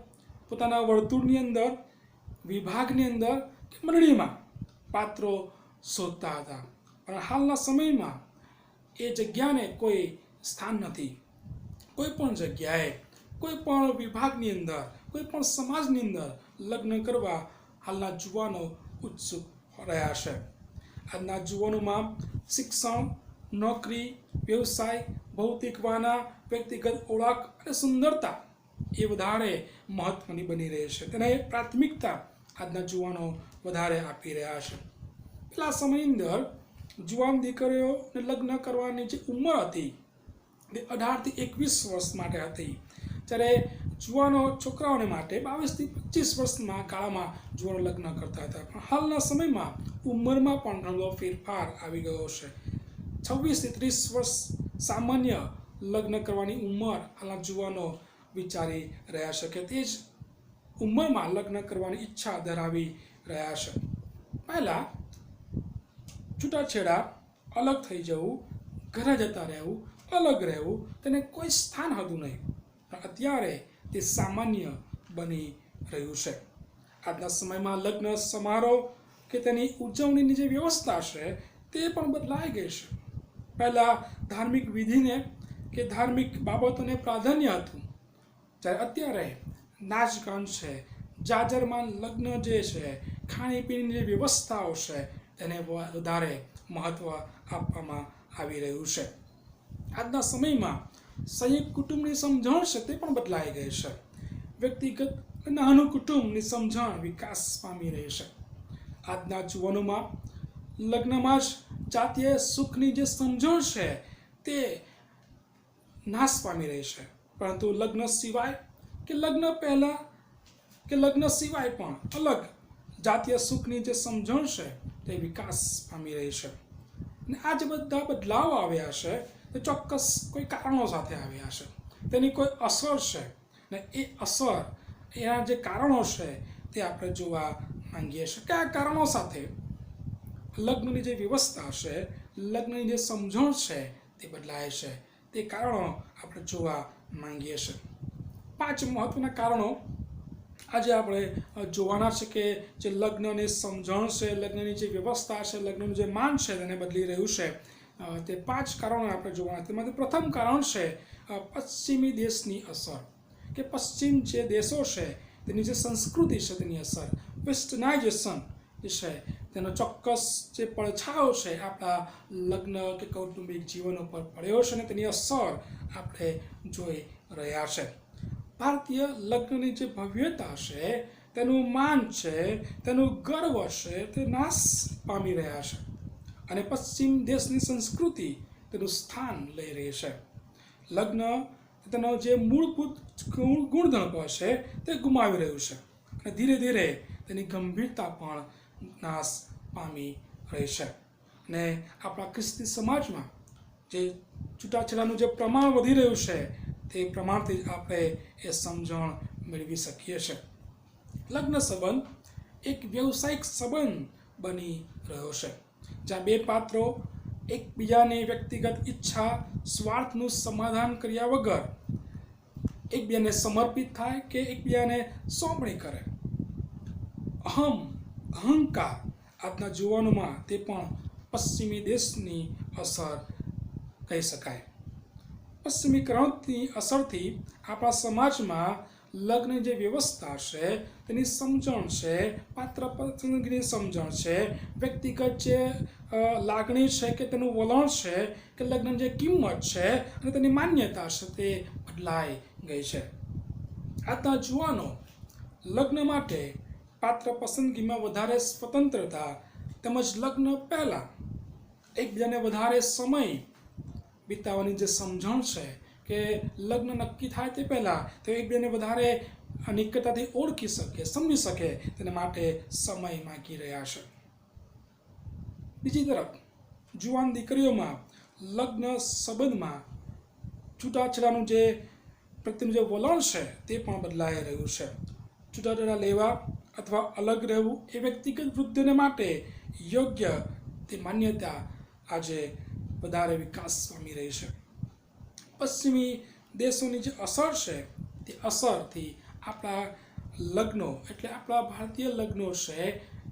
પોતાના વર્તુળની અંદર, વિભાગની અંદર કે મંડળીમાં પાત્રો શોધતા હતા, પણ હાલના સમયમાં એ જગ્યાને કોઈ સ્થાન નથી. કોઈ પણ જગ્યાએ, કોઈ પણ વિભાગની અંદર, કોઈ પણ સમાજની અંદર લગ્ન કરવા હાલના જુવાનો ઉત્સુક રહ્યા છે. આજના જુવાનોમાં શિક્ષણ, નોકરી, વ્યવસાય, ભૌતિક વાના, વ્યક્તિગત ઓળખ અને સુંદરતા એ વધારે મહત્વની બની રહી છે. તેને પ્રાથમિકતા આજના જુવાનો વધારે આપી રહ્યા છે. પેલા સમયની અંદર જુવાન દીકરીઓને લગ્ન કરવાની જે ઉંમર હતી તે 18 થી 21 વર્ષ માટે હતી, જ્યારે જુવાનો છોકરાઓને માટે 22 થી 25 વર્ષના ગાળામાં જુવાનો લગ્ન કરતા હતા, પણ હાલના સમયમાં ઉંમરમાં પણ ઘણો ફેરફાર આવી ગયો છે. 26 થી 30 વર્ષ સામાન્ય લગ્ન કરવાની ઉંમર હાલના જુવાનો વિચારી રહ્યા છે કે તે જ ઉંમરમાં લગ્ન કરવાની ઈચ્છા ધરાવી રહ્યા છે. પહેલાં છૂટાછેડા, અલગ થઈ જવું, ઘરે જતા રહેવું, અલગ રહેવું, તેને કોઈ સ્થાન હતું નહીં, પણ અત્યારે તે સામાન્ય બની રહ્યું છે. આજના સમયમાં લગ્ન સમારોહ કે તેની ઉજવણીની જે વ્યવસ્થા છે તે પણ બદલાઈ ગઈ છે. પહેલાં ધાર્મિક વિધિને કે ધાર્મિક બાબતોને પ્રાધાન્ય હતું, જ્યારે અત્યારે નાચગાન છે, જાજરમાન લગ્ન જે છે, ખાણીપીણીની જે વ્યવસ્થાઓ છે તેને વધારે મહત્ત્વ આપવામાં આવી રહ્યું છે. આજના સમયમાં સંયુક્ત કુટુંબની સમજણ છે તે પણ બદલાઈ ગઈ છે. વ્યક્તિગત નાનું કુટુંબની સમજણ વિકાસ પામી રહી છે. આજના જુવાનોમાં લગ્નમાં જ જાતીય સુખની જે સમજણ છે તે નાશ પામી રહી છે, પરંતુ લગ્ન સિવાય કે લગ્ન પહેલાં કે લગ્ન સિવાય પણ અલગ જાતીય સુખની જે સમજણ છે તે વિકાસ પામી રહી છે. અને આ જે બધા બદલાવ આવ્યા છે તે ચોક્કસ કોઈ કારણો સાથે આવ્યા છે, તેની કોઈ અસર છે, ને એ અસર, એના જે કારણો છે તે આપણે જોવા માંગીએ છીએ. કયા કારણો સાથે લગ્નની જે વ્યવસ્થા છે, લગ્નની જે સમજણ છે તે બદલાય છે, તે કારણો આપણે જોવા માંગીએ છીએ. 5 મહત્વના કારણો આજે આપણે જોવાના છે કે જે લગ્નની સમજણ છે, લગ્નની જે વ્યવસ્થા છે, લગ્નનું જે માન છે તેને બદલી રહ્યું છે. તે 5 કારણો આપણે જોવાના. તેમાંથી પ્રથમ કારણ છે પશ્ચિમી દેશની અસર, કે પશ્ચિમ જે દેશો છે તેની જે સંસ્કૃતિ છે તેની અસર, વેસ્ટર્નાઇઝેશન જે છે તેનો ચોક્કસ જે પડછાયો છે આપણા લગ્ન કે કૌટુંબિક જીવન ઉપર પડ્યો છે અને તેની અસર આપણે જોઈ રહ્યા છે. ભારતીય લગ્નની જે ભવ્યતા છે, તેનું માન છે, તેનું ગર્વ છે, તે નાશ પામી રહ્યા છે અને પશ્ચિમ દેશની સંસ્કૃતિ તેનું સ્થાન લઈ રહી છે. લગ્ન તેનો જે મૂળભૂત ગુણધર્મો છે તે ગુમાવી રહ્યું છે અને ધીરે ધીરે તેની ગંભીરતા પણ નાશ પામી રહી છે. અને આપણા ખ્રિસ્તી સમાજમાં જે છૂટાછેડાનું જે પ્રમાણ વધી રહ્યું છે તે પ્રમાણથી જ આપણે એ સમજણ મેળવી શકીએ છીએ. લગ્ન સંબંધ એક વ્યવસાયિક સંબંધ બની રહ્યો છે, જ્યાં બે પાત્રો એકબીજાની વ્યક્તિગત ઈચ્છા, સ્વાર્થનું સમાધાન કર્યા વગર એકબીજાને સમર્પિત થાય કે એકબીજાને સોંપણી કરે. અહંકાર આજના જુવાનોમાં તે પણ પશ્ચિમી દેશની અસર કહી શકાય. પશ્ચિમીકરણની અસરથી આપણા સમાજમાં લગ્નની જે વ્યવસ્થા છે તેની સમજણ છે, પાત્ર પસંદગીની સમજણ છે, વ્યક્તિગત જે લાગણી છે કે તેનું વલણ છે કે લગ્નની જે કિંમત છે અને તેની માન્યતા છે તે બદલાઈ ગઈ છે. આજના જુવાનો લગ્ન માટે પાત્ર પસંદગીમાં વધારે સ્વતંત્રતા તેમજ લગ્ન પહેલાં એકબીજાને વધારે સમય વિતાવવાની જે સમજણ છે કે લગ્ન નક્કી થાય તે પહેલાં તો એકબીજાને વધારે નિકટતાથી ઓળખી શકે, સમજી શકે, તેના માટે સમય માંગી રહ્યા છે. બીજી તરફ જુવાન દીકરીઓમાં લગ્ન સંબંધમાં છૂટાછેડાનું જે પ્રત્યેનું જે વલણ છે તે પણ બદલાઈ રહ્યું છે. છૂટાછેડા લેવા અથવા અલગ રહેવું એ વ્યક્તિગત વૃદ્ધિને માટે યોગ્ય તે માન્યતા આજે વધારે વિકાસ પામી રહી છે. પશ્ચિમી દેશોની જે અસર છે તે અસરથી આપણા લગ્નો એટલે આપણા ભારતીય લગ્નો છે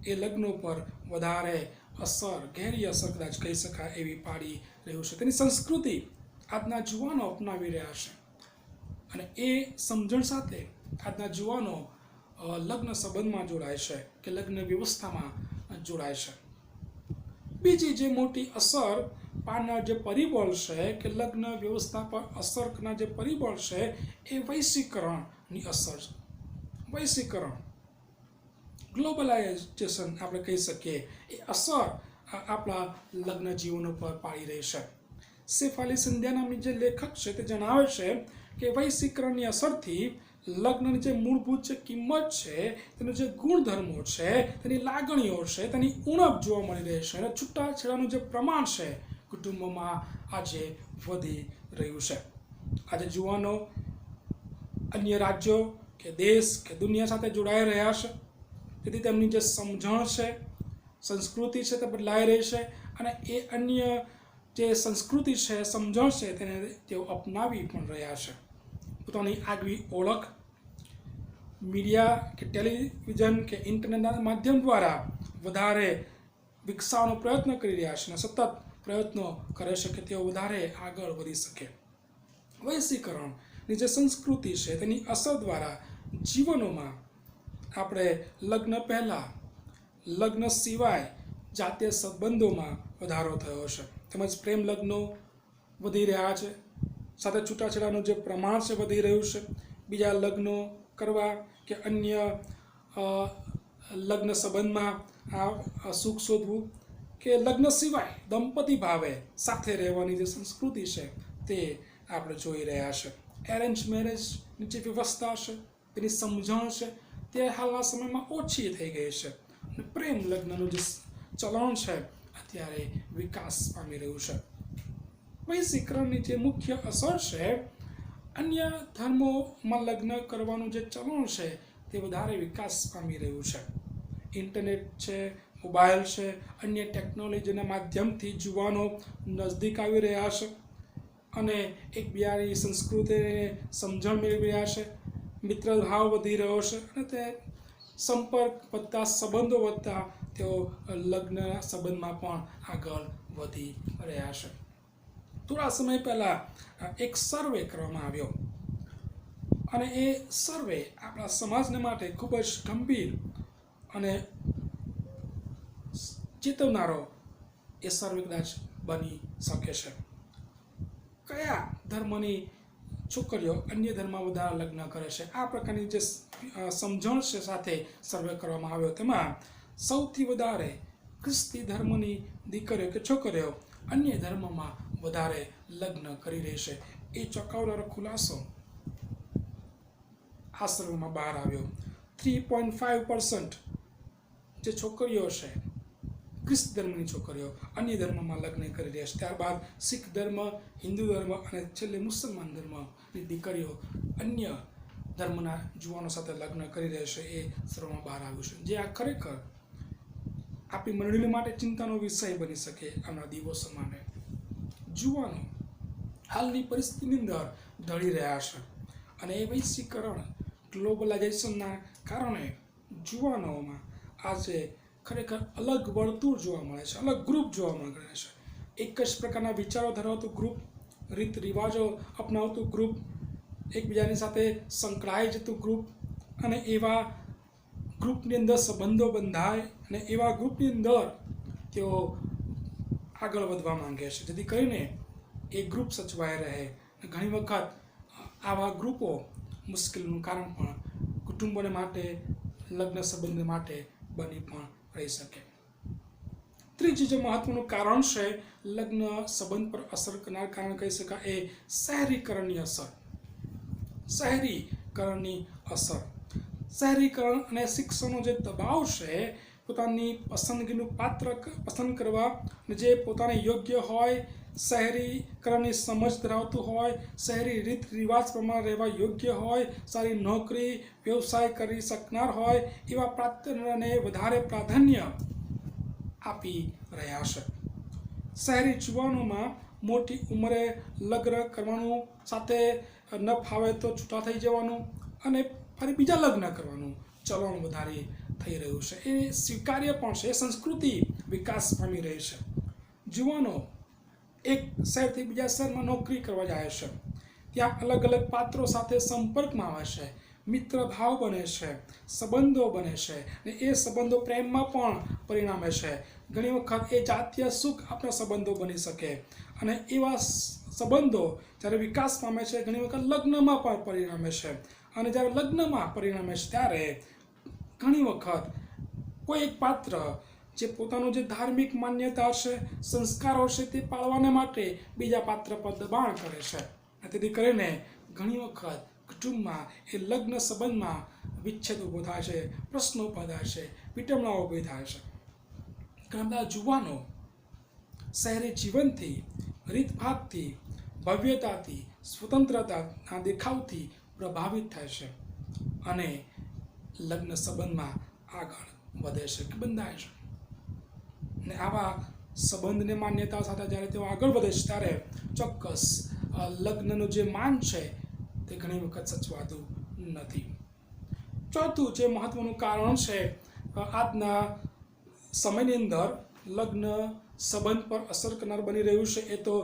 એ લગ્નો પર વધારે અસર, ગહેરી અસર કદાચ કહી શકાય એવી પાડી રહ્યું છે. તેની સંસ્કૃતિ આજના જુવાનો અપનાવી રહ્યા છે અને એ સમજણ સાથે આજના જુવાનો લગ્ન સંબંધમાં જોડાય છે કે લગ્ન વ્યવસ્થામાં જોડાય છે. બીજી જે મોટી અસર પાડનાર જે પરિબળ છે કે લગ્ન વ્યવસ્થા પર અસર કરનાર જે પરિબળ છે એ વૈશ્વિકરણની અસર છે. વૈશ્વિકરણ, ગ્લોબલાઇઝેશન આપણે કહી શકીએ, એ અસર આપણા લગ્ન જીવનો પર પાડી રહી છે. સેફ અલી સિંધિયા નામની જે લેખક છે તે જણાવે છે કે વૈશ્વિકરણની અસરથી લગ્નની જે મૂળભૂત જે કિંમત છે, તેનો જે ગુણધર્મો છે, તેની લાગણીઓ છે, તેની ઉણપ જોવા મળી રહી છે અને છૂટાછેડાનું જે પ્રમાણ છે કુટુંબોમાં આજે વધી રહ્યું છે. આજે યુવાનો અન્ય રાજ્યો કે દેશ કે દુનિયા સાથે જોડાઈ રહ્યા છે, તેથી તેમની જે સમજણ છે, સંસ્કૃતિ છે તે બદલાઈ રહી છે અને એ અન્ય જે સંસ્કૃતિ છે, સમજણ છે, તેને તેઓ અપનાવી પણ રહ્યા છે. પોતાની આગવી ઓળખ મીડિયા કે ટેલિવિઝન કે ઇન્ટરનેટના માધ્યમ દ્વારા વધારે વિકસાવવાનો પ્રયત્ન કરી રહ્યા છે અને સતત પ્રયત્નો કરે છે કે તેઓ વધારે આગળ વધી શકે. વૈશ્વિકરણની જે સંસ્કૃતિ છે તેની અસર દ્વારા જીવનોમાં આપણે લગ્ન પહેલાં, લગ્ન સિવાય જાતીય સંબંધોમાં વધારો થયો છે, તેમજ પ્રેમ લગ્નો વધી રહ્યા છે, સાથે છૂટાછેડાનું જે પ્રમાણ છે વધી રહ્યું છે. બીજા લગ્નો કરવા કે અન્ય લગ્ન સંબંધમાં આ સુખ શોધવું કે લગ્ન સિવાય દંપતી ભાવે સાથે રહેવાની જે સંસ્કૃતિ છે તે આપણે જોઈ રહ્યા છે. એરેન્જ મેરેજની જે વ્યવસ્થા છે, તેની સમજણ છે, તે હાલના સમયમાં ઓછી થઈ ગઈ છે અને પ્રેમ લગ્નનું જે ચલણ છે અત્યારે વિકાસ પામી રહ્યું છે. વૈશ્વિકરણની જે મુખ્ય અસર છે, અન્ય ધર્મોમાં લગ્ન કરવાનું જે ચલણ છે તે વધારે વિકાસ પામી રહ્યું છે. ઇન્ટરનેટ છે, મોબાઈલ છે, અન્ય ટેકનોલોજીના માધ્યમથી યુવાનો નજદીક આવી રહ્યા છે અને એકબીજાની સંસ્કૃતિને સમજણ મેળવી રહ્યા છે. મિત્રભાવ વધી રહ્યો છે અને તે સંપર્ક વધતા, સંબંધો વધતા તેઓ લગ્ન સંબંધમાં પણ આગળ વધી રહ્યા છે. થોડા સમય પહેલાં એક સર્વે કરવામાં આવ્યો અને એ સર્વે આપણા સમાજને માટે ખૂબ જ ગંભીર અને ચેતવનારો એ સર્વે કદાચ બની શકે છે. કયા ધર્મની છોકરીઓ અન્ય ધર્મમાં વધારે લગ્ન કરે છે, આ પ્રકારની જે સમજણ છે સાથે સર્વે કરવામાં આવ્યો, તેમાં સૌથી વધારે ખ્રિસ્તી ધર્મની દીકરીઓ કે છોકરીઓ અન્ય ધર્મમાં વધારે લગ્ન કરી રહી છે. એ ચોંકાવનારો ખુલાસો આ સર્વેમાં બહાર આવ્યો. 3.5% જે છોકરીઓ છે, ખ્રિસ્ત ધર્મની છોકરીઓ અન્ય ધર્મમાં લગ્ન કરી રહ્યા છે. ત્યારબાદ શીખ ધર્મ, હિન્દુ ધર્મ અને છેલ્લે મુસલમાન ધર્મની દીકરીઓ અન્ય ધર્મના જુવાનો સાથે લગ્ન કરી રહે છે. એ સર્વેમાં બહાર આવ્યું છે, જે આ ખરેખર આપણી મંડળી માટે ચિંતાનો વિષય બની શકે આવનારા દિવસો માટે. જુવાનો હાલની પરિસ્થિતિની અંદર ઢળી રહ્યા છે અને એ વૈશ્વિકરણ, ગ્લોબલાઇઝેશનના કારણે જુવાનોમાં આજે ખરેખર અલગ વર્તુળ જોવા મળે છે, અલગ ગ્રુપ જોવા મળે છે. એક જ પ્રકારના વિચારો ધરાવતું ગ્રુપ, રીત રિવાજો અપનાવતું ગ્રુપ, એકબીજાની સાથે સંકળાઈ જતું ગ્રુપ અને એવા ગ્રુપની અંદર સંબંધો બંધાય અને એવા ગ્રુપની અંદર તેઓ આગળ વધવા માંગે છે, જેથી કરીને એ ગ્રુપ સચવાઈ રહે. ઘણી વખત આવા ગ્રુપો મુશ્કેલીનું કારણ પણ કુટુંબોને માટે, લગ્ન સંબંધ માટે બની પણ રહી શકે. ત્રીજું જે મહત્વનું કારણ છે લગ્ન સંબંધ પર અસર કરનાર કારણ કહી શકાય એ શહેરીકરણની અસર. શહેરીકરણની અસર, શહેરીકરણ અને શિક્ષણનો જે દબાવ છે, પોતાની પસંદગીનું પાત્ર પસંદ કરવા અને જે પોતાને યોગ્ય હોય, શહેરીકરણની સમજ ધરાવતું હોય, શહેરી રીત રિવાજ પ્રમાણે રહેવા યોગ્ય હોય, સારી નોકરી વ્યવસાય કરી શકનાર હોય, એવા પાત્રને વધારે પ્રાધાન્ય આપી રહ્યા છે. શહેરી જુવાનોમાં મોટી ઉંમરે લગ્ન કરવાનું, સાથે ન ફાવે તો છૂટા થઈ જવાનું અને ફરી બીજા લગ્ન કરવાનું ચલણ વધારે થઈ રહ્યું છે. એ સ્વીકાર્ય પણ છે, એ સંસ્કૃતિ વિકાસ પામી રહી છે. જુવાનો એક શહેરથી બીજા શહેરમાં નોકરી કરવા જાય છે, ત્યાં અલગ અલગ પાત્રો સાથે સંપર્કમાં આવે છે, મિત્ર ભાવ બને છે, સંબંધો બને છે અને એ સંબંધો પ્રેમમાં પણ પરિણામે છે. ઘણી વખત એ જાતીય સુખ આપણા સંબંધો બની શકે અને એવા સંબંધો જ્યારે વિકાસ પામે છે, ઘણી વખત લગ્નમાં પણ પરિણામે છે અને જ્યારે લગ્નમાં પરિણામે છે ત્યારે ઘણી વખત કોઈ એક પાત્ર જે પોતાનું જે ધાર્મિક માન્યતા છે, સંસ્કારો છે, તે પાળવાને માટે બીજા પાત્ર પર દબાણ કરે છે. તેથી કરીને ઘણી વખત કુટુંબમાં એ લગ્ન સંબંધમાં વિચ્છેદ ઊભો થાય છે, પ્રશ્નો ઊભા થાય છે, વિટંબણાઓ ઊભી થાય છે. ઘણા બધા યુવાનો શહેરી જીવનથી, રીતભાતથી, ભવ્યતાથી, સ્વતંત્રતાના દેખાવથી પ્રભાવિત થાય છે અને લગ્ન સંબંધમાં આગળ વધે છે કે બંધાય છે. ને આવા સંબંધને માન્યતા સાથે જ્યારે તેઓ આગળ વધે છે ત્યારે ચોક્કસ લગ્નનું જે માન છે તે ઘણી વખત સચવાતું નથી. ચોથું જે મહત્વનું કારણ છે આજના સમયની અંદર લગ્ન સંબંધ પર અસર કરનાર બની રહ્યું છે એ તો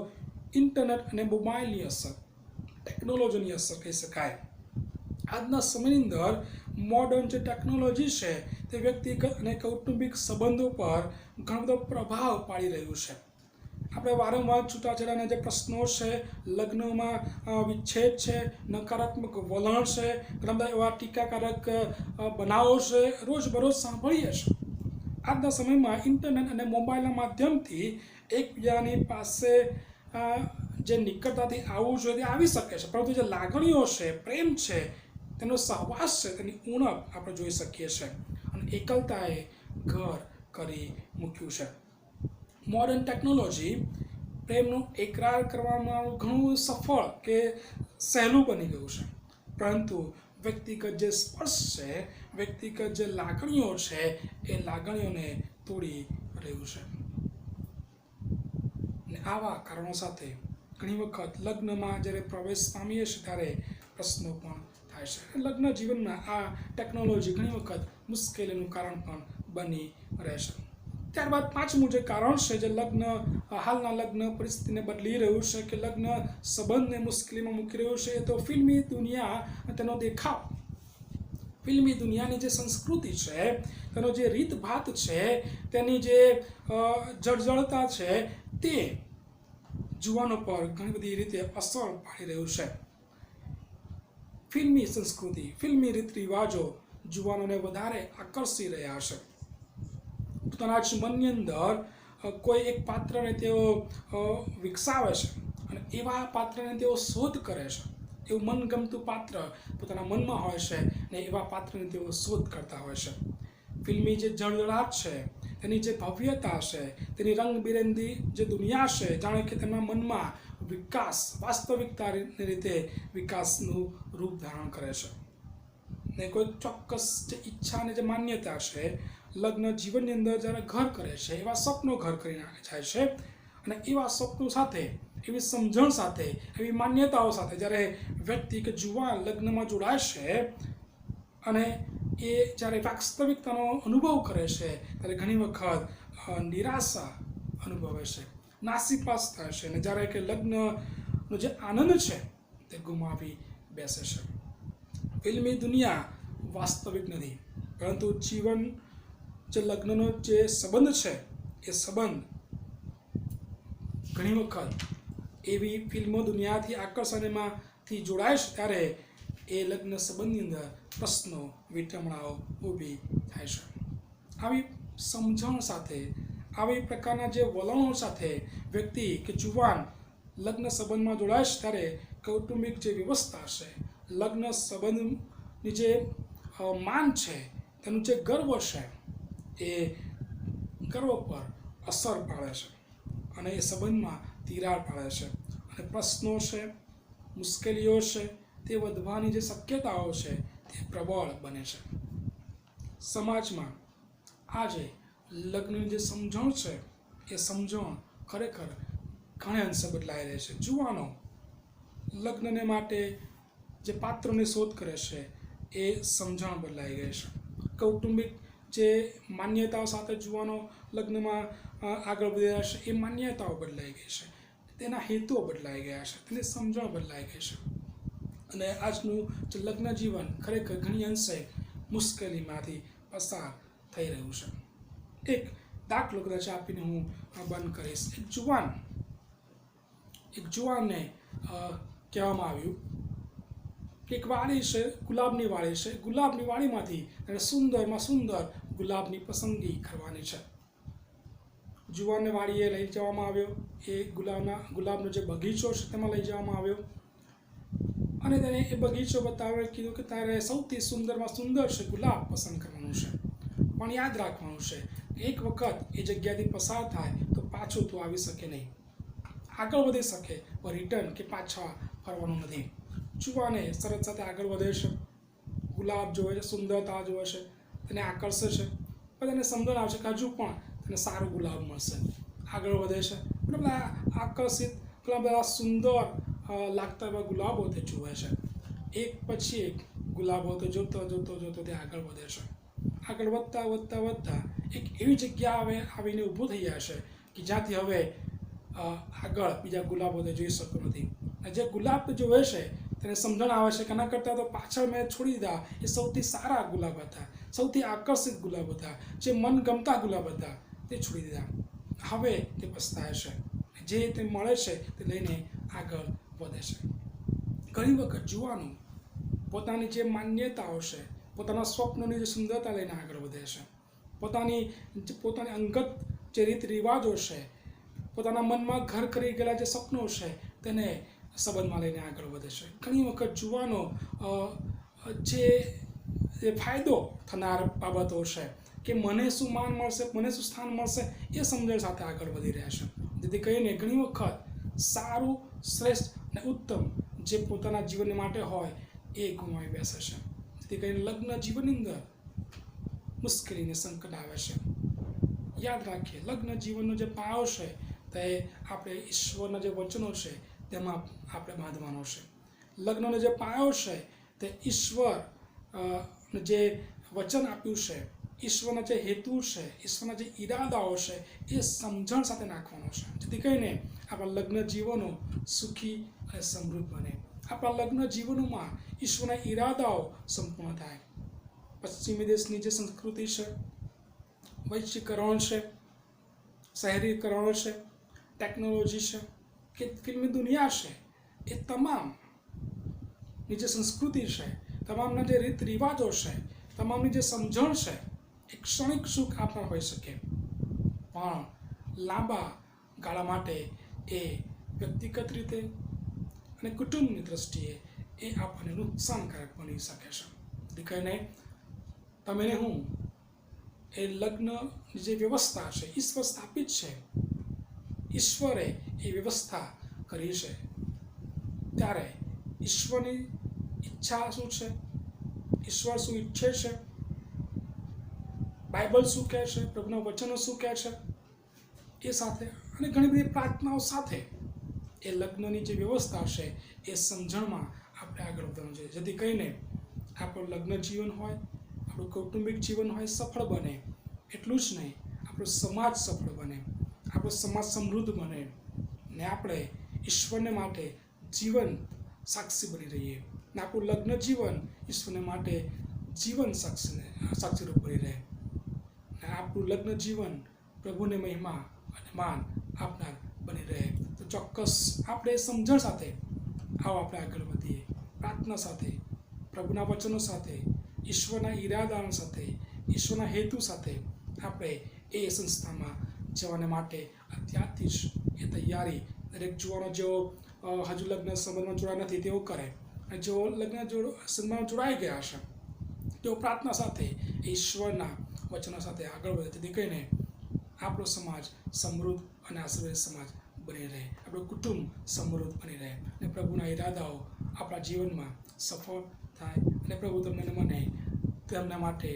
ઇન્ટરનેટ અને મોબાઈલની અસર, ટેકનોલોજીની અસર કહી શકાય. આજના સમયની અંદર મોડર્ન જે ટેકનોલોજી છે તે વ્યક્તિગત અને કૌટુંબિક સંબંધો પર ઘણો બધો પ્રભાવ પાડી રહ્યું છે. આપણે વારંવાર છૂટાછેડાના જે પ્રશ્નો છે, લગ્નમાં વિચ્છેદ છે, નકારાત્મક વલણ છે, ઘણા બધા એવા ટીકાકારક બનાવો છે, રોજબરોજ સાંભળીએ છીએ. આજના સમયમાં ઇન્ટરનેટ અને મોબાઈલના માધ્યમથી એકબીજાની પાસે જે નિકટતાથી આવવું જોઈએ તે આવી શકે છે, પરંતુ જે લાગણીઓ છે, પ્રેમ છે, તેનો સહવાસ છે, તેની ઉણપ આપણે જોઈ શકીએ છીએ અને એકલતાએ ઘર કરી મૂક્યું છે. મોડર્ન ટેકનોલોજી પ્રેમનું એકરાર કરવામાં ઘણું સફળ કે સહેલું બની ગયું છે, પરંતુ વ્યક્તિગત જે સ્પર્શ છે, વ્યક્તિગત જે લાગણીઓ છે એ લાગણીઓને તોડી રહ્યું છે. ને આવા કારણો સાથે ઘણી વખત લગ્નમાં જ્યારે પ્રવેશ પામીએ છીએ ત્યારે પ્રશ્નો પણ થાય છે. લગ્ન જીવનમાં આ ટેકનોલોજી ઘણી વખત મુશ્કેલીનું કારણ પણ બની રહે છે. ત્યારબાદ પાંચમું જે કારણ છે જે હાલના લગ્ન પરિસ્થિતિને બદલી રહ્યું છે કે લગ્ન સંબંધને મુશ્કેલીમાં મૂકી રહ્યું છે, એ તો ફિલ્મી દુનિયા, તેનો દેખાવ, ફિલ્મી દુનિયાની જે સંસ્કૃતિ છે, તેનો જે રીતભાત છે, તેની જે જળજળતા છે તે જુવાનો પર ઘણી બધી રીતે અસર પાડી રહ્યું છે. ફિલ્મી સંસ્કૃતિ, ફિલ્મી રીત રિવાજો જુવાનોને વધારે આકર્ષી રહ્યા છે. પોતાના જ મનની અંદર કોઈ એક પાત્રને તેઓ વિકસાવે છે અને એવા પાત્રને તેઓ શોધ કરે છે. એવું મનગમતું પાત્ર પોતાના મનમાં હોય છે ને એવા પાત્રની તેઓ શોધ કરતા હોય છે. ફિલ્મી જે જળજળાટ છે, તેની જે ભવ્યતા છે, તેની રંગબેરંગી જે દુનિયા છે, જાણે કે તેમના મનમાં વિકાસ, વાસ્તવિકતાની રીતે વિકાસનું રૂપ ધારણ કરે છે. ને કોઈ ચોક્કસ જે ઈચ્છા અને જે માન્યતા છે, લગ્ન જીવનની અંદર જ્યારે ઘર કરે છે, એવા સપનો ઘર કરી જાય છે અને એવા સપનો સાથે, એવી સમજણ સાથે, એવી માન્યતાઓ સાથે જ્યારે વ્યક્તિ કે જુવાન લગ્નમાં જોડાય છે અને એ જ્યારે વાસ્તવિકતાનો અનુભવ કરે છે ત્યારે ઘણી વખત નિરાશા અનુભવે છે, નાસીપાસ થાય છે અને જ્યારે કે લગ્નનો જે આનંદ છે તે ગુમાવી બેસે છે. ફિલ્મી દુનિયા વાસ્તવિક નથી, પરંતુ જીવન જે લગ્નનો જે સંબંધ છે એ સંબંધ ઘણી વખત એવી ફિલ્મો દુનિયાથી આકર્ષણમાંથી જોડાય છે ત્યારે એ લગ્ન સંબંધની અંદર પ્રશ્નો, વિટંબણાઓ ઊભી થાય છે. આવી સમજણ સાથે, આવી પ્રકારના જે વલણો સાથે વ્યક્તિ કે જુવાન લગ્ન સંબંધમાં જોડાય છે ત્યારે કૌટુંબિક જે વ્યવસ્થા છે, લગ્ન સંબંધની જે માન છે, તેનું જે ગર્વ છે, એ ગર્વ પર અસર પાડે છે અને એ સંબંધમાં તિરાડ પાડે છે અને પ્રશ્નો છે, મુશ્કેલીઓ છે, તે વધવાની જે શક્યતાઓ છે તે પ્રબળ બને છે. સમાજમાં આજે લગ્નની જે સમજણ છે એ સમજણ ખરેખર ઘણા અંશે બદલાઈ રહી છે. જુવાનો લગ્નને માટે જે પાત્રોની શોધ કરે છે એ સમજણ બદલાઈ ગઈ છે. કૌટુંબિક જે માન્યતાઓ સાથે જુવાનો લગ્નમાં આગળ વધી રહ્યા છે એ માન્યતાઓ બદલાઈ ગઈ છે, તેના હેતુઓ બદલાઈ ગયા છે, તેની સમજણ બદલાઈ ગઈ છે અને આજનું જે લગ્ન જીવન ખરેખર ઘણી અંશે મુશ્કેલીમાંથી પસાર થઈ રહ્યું છે. એક દાખલો કદાચ આપીને હું બંધ કરીશ. એક જુવાનને કહેવામાં આવ્યું કે એક વાડી છે, ગુલાબની વાડી છે, ગુલાબની વાડીમાંથી તેને સુંદરમાં સુંદર ગુલાબની પસંદગી કરવાની છે. જુવાનને વાડીએ લઈ જવામાં આવ્યો, એ ગુલાબનો જે બગીચો છે તેમાં લઈ જવામાં આવ્યો અને તેને એ બગીચો બતાવે કીધું કે તારે સૌથી સુંદરમાં સુંદર છે ગુલાબ પસંદ કરવાનું છે, પણ યાદ રાખવાનું છે એક વખત એ જગ્યાથી પસાર થાય તો પાછું તું આવી શકે નહીં, આગળ વધી શકે પણ રિટર્ન કે પાછા ફરવાનું નથી. જુવાને શરત સાથે આગળ વધે છે, ગુલાબ જોવે છે, સુંદરતા જોવે છે, તેને આકર્ષે છે, પણ તેને સમજણ આવશે કે હજુ પણ તેને સારો ગુલાબ મળશે. આગળ વધે છે, પણ બધા આકર્ષિત ઘણા બધા સુંદર લાગતા એવા ગુલાબો તે જુએ છે. એક પછી એક ગુલાબો તે જોતો તે આગળ વધે છે. આગળ વધતા એક એવી જગ્યા આવીને ઊભું થઈ જાય છે કે જ્યાંથી હવે આગળ બીજા ગુલાબો તે જોઈ શકતો નથી. જે ગુલાબ જોવે છે તેને સમજણ આવે છે કે આના કરતાં તો પાછળ મેં છોડી દીધા એ સૌથી સારા ગુલાબ હતા, સૌથી આકર્ષિત ગુલાબ હતા, જે મનગમતા ગુલાબ હતા તે છોડી દીધા. હવે તે પસ્તાય છે, જે તે મળે છે તે લઈને આગળ વધે છે. ઘણી વખત જુવાનું પોતાની જે માન્યતાઓ છે, પોતાના સ્વપ્નોની જે સુંદરતા લઈને આગળ વધે છે, પોતાની અંગત જે રીત રિવાજો છે, પોતાના મનમાં ઘર કરી ગયેલા જે સપનો છે તેને સંબંધમાં લઈને આગળ વધે છે. ઘણી વખત જુવાનો જે ફાયદો થનાર બાબતો છે કે મને શું માન મળશે, મને શું સ્થાન મળશે એ સમજણ સાથે આગળ વધી રહ્યા છે. જેથી કરીને ઘણી વખત સારું, શ્રેષ્ઠ અને ઉત્તમ જે પોતાના જીવન માટે હોય એ ગુમાવી બેસે છે. જેથી કરીને લગ્ન જીવનની અંદર મુશ્કેલીને સંકટ આવે છે. યાદ રાખીએ, લગ્ન જીવનનો જે પાયો છે તે આપણે ઈશ્વરના જે વચનો છે તેમાં આપણે બાંધવાનો છે. લગ્નનો જે પાયો છે તે ઈશ્વર જે વચન આપ્યું છે, ઈશ્વરના જે હેતુ છે, ઈશ્વરના જે ઈરાદાઓ છે એ સમજણ સાથે નાખવાનો છે. જેથી કરીને આપણા લગ્ન જીવનો સુખી અને સમૃદ્ધ બને. આપણા લગ્ન જીવનોમાં ઈશ્વરના ઈરાદાઓ સંપૂર્ણ થાય. પશ્ચિમી દેશની જે સંસ્કૃતિ છે, વૈશ્વિકરણ છે, શહેરીકરણ છે, ટેકનોલોજી છે કે ફિલ્મી દુનિયા છે, એ તમામની જે સંસ્કૃતિ છે, તમામના જે રીત રિવાજો છે, તમામની જે સમજણ છે એ ક્ષણિક સુખ આપનાર હોઈ શકે, પણ લાંબા ગાળા માટે એ વ્યક્તિગત રીતે અને કુટુંબની દ્રષ્ટિએ એ આપણને નુકસાનકારક બની શકે છે. જેથી કરીને તમે ને હું એ લગ્નની જે વ્યવસ્થા છે ઈશ્વર સ્થાપિત છે, ઈશ્વરે એ વ્યવસ્થા કરી છે, ત્યારે ઈશ્વરની ઈચ્છા શું છે, ઈશ્વર શું ઈચ્છે છે, બાઇબલ શું કહે છે, પ્રભુના વચનો શું કહે છે, એ સાથે અને ઘણી બધી પ્રાર્થનાઓ સાથે એ લગ્નની જે વ્યવસ્થા છે એ સમજણમાં આપણે આગળ વધવાનું છે. જેથી કરીને આપણું લગ્ન જીવન હોય, આપણું કૌટુંબિક જીવન હોય સફળ બને. એટલું જ નહીં, આપણો સમાજ સફળ બને, આપણો સમાજ સમૃદ્ધ બને ને આપણે ઈશ્વરને માટે જીવન સાક્ષી બની રહીએ ને આપણું લગ્ન જીવન ઈશ્વરને માટે જીવન સાક્ષીરૂપ બની રહે ને આપણું લગ્ન જીવન પ્રભુને મહિમા અને માન આપનાર બની રહે. તો ચોક્કસ આપણે સમજણ સાથે આવો આપણે આગળ વધીએ, પ્રાર્થના સાથે, પ્રભુના વચનો સાથે, ઈશ્વરના ઈરાદાઓ સાથે, ઈશ્વરના હેતુ સાથે આપણે એ સંસ્થામાં જવાને માટે અત્યારથી જ એ તૈયારી દરેક જુવાનો જેઓ હજુ લગ્ન સંબંધમાં જોડાયા નથી તેઓ કરે, અને જેઓ લગ્ન સંબંધમાં જોડાઈ ગયા છે તેઓ પ્રાર્થના સાથે ઈશ્વરના વચનો સાથે આગળ વધે. તેથી કહીને આપણો સમાજ સમૃદ્ધ અને આશીર્વાદ સમાજ બની રહે, આપણું કુટુંબ સમૃદ્ધ બની રહે અને પ્રભુના ઈરાદાઓ આપણા જીવનમાં સફળ થાય અને પ્રભુ તમને મને તેમના માટે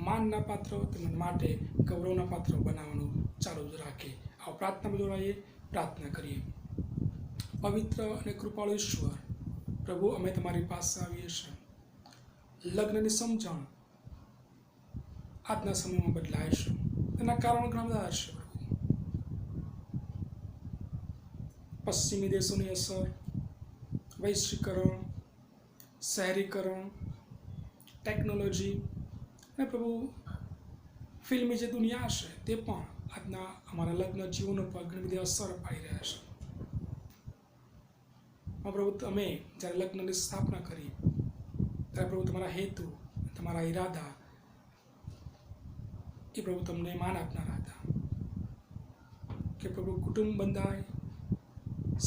માનના પાત્ર, તેમના માટે ગૌરવના પાત્ર બનાવવાનું ચાલુ જ રાખે. આવો પ્રાર્થનામાં જોડાઈએ, પ્રાર્થના કરીએ. પવિત્ર અને કૃપાળુ ઈશ્વર, પ્રભુ અમે તમારી પાસે આવીએ છીએ. લગ્નની સમજણ આજના સમયમાં બદલાય છે, તેના કારણો ઘણા બધા છે. પશ્ચિમી દેશોની અસર, વૈશ્વિકરણ, શહેરીકરણ, ટેકનોલોજી અને પ્રભુ ફિલ્મી જે દુનિયા છે તે પણ આજના અમારા લગ્ન જીવનો પર ઘણી બધી અસર પાડી રહ્યા છે. પ્રભુ તમે જ્યારે લગ્નની સ્થાપના કરી ત્યારે પ્રભુ તમારા હેતુ, તમારા ઈરાદા એ પ્રભુ તમને માન આપનારા હતા કે પ્રભુ કુટુંબ બંધાય,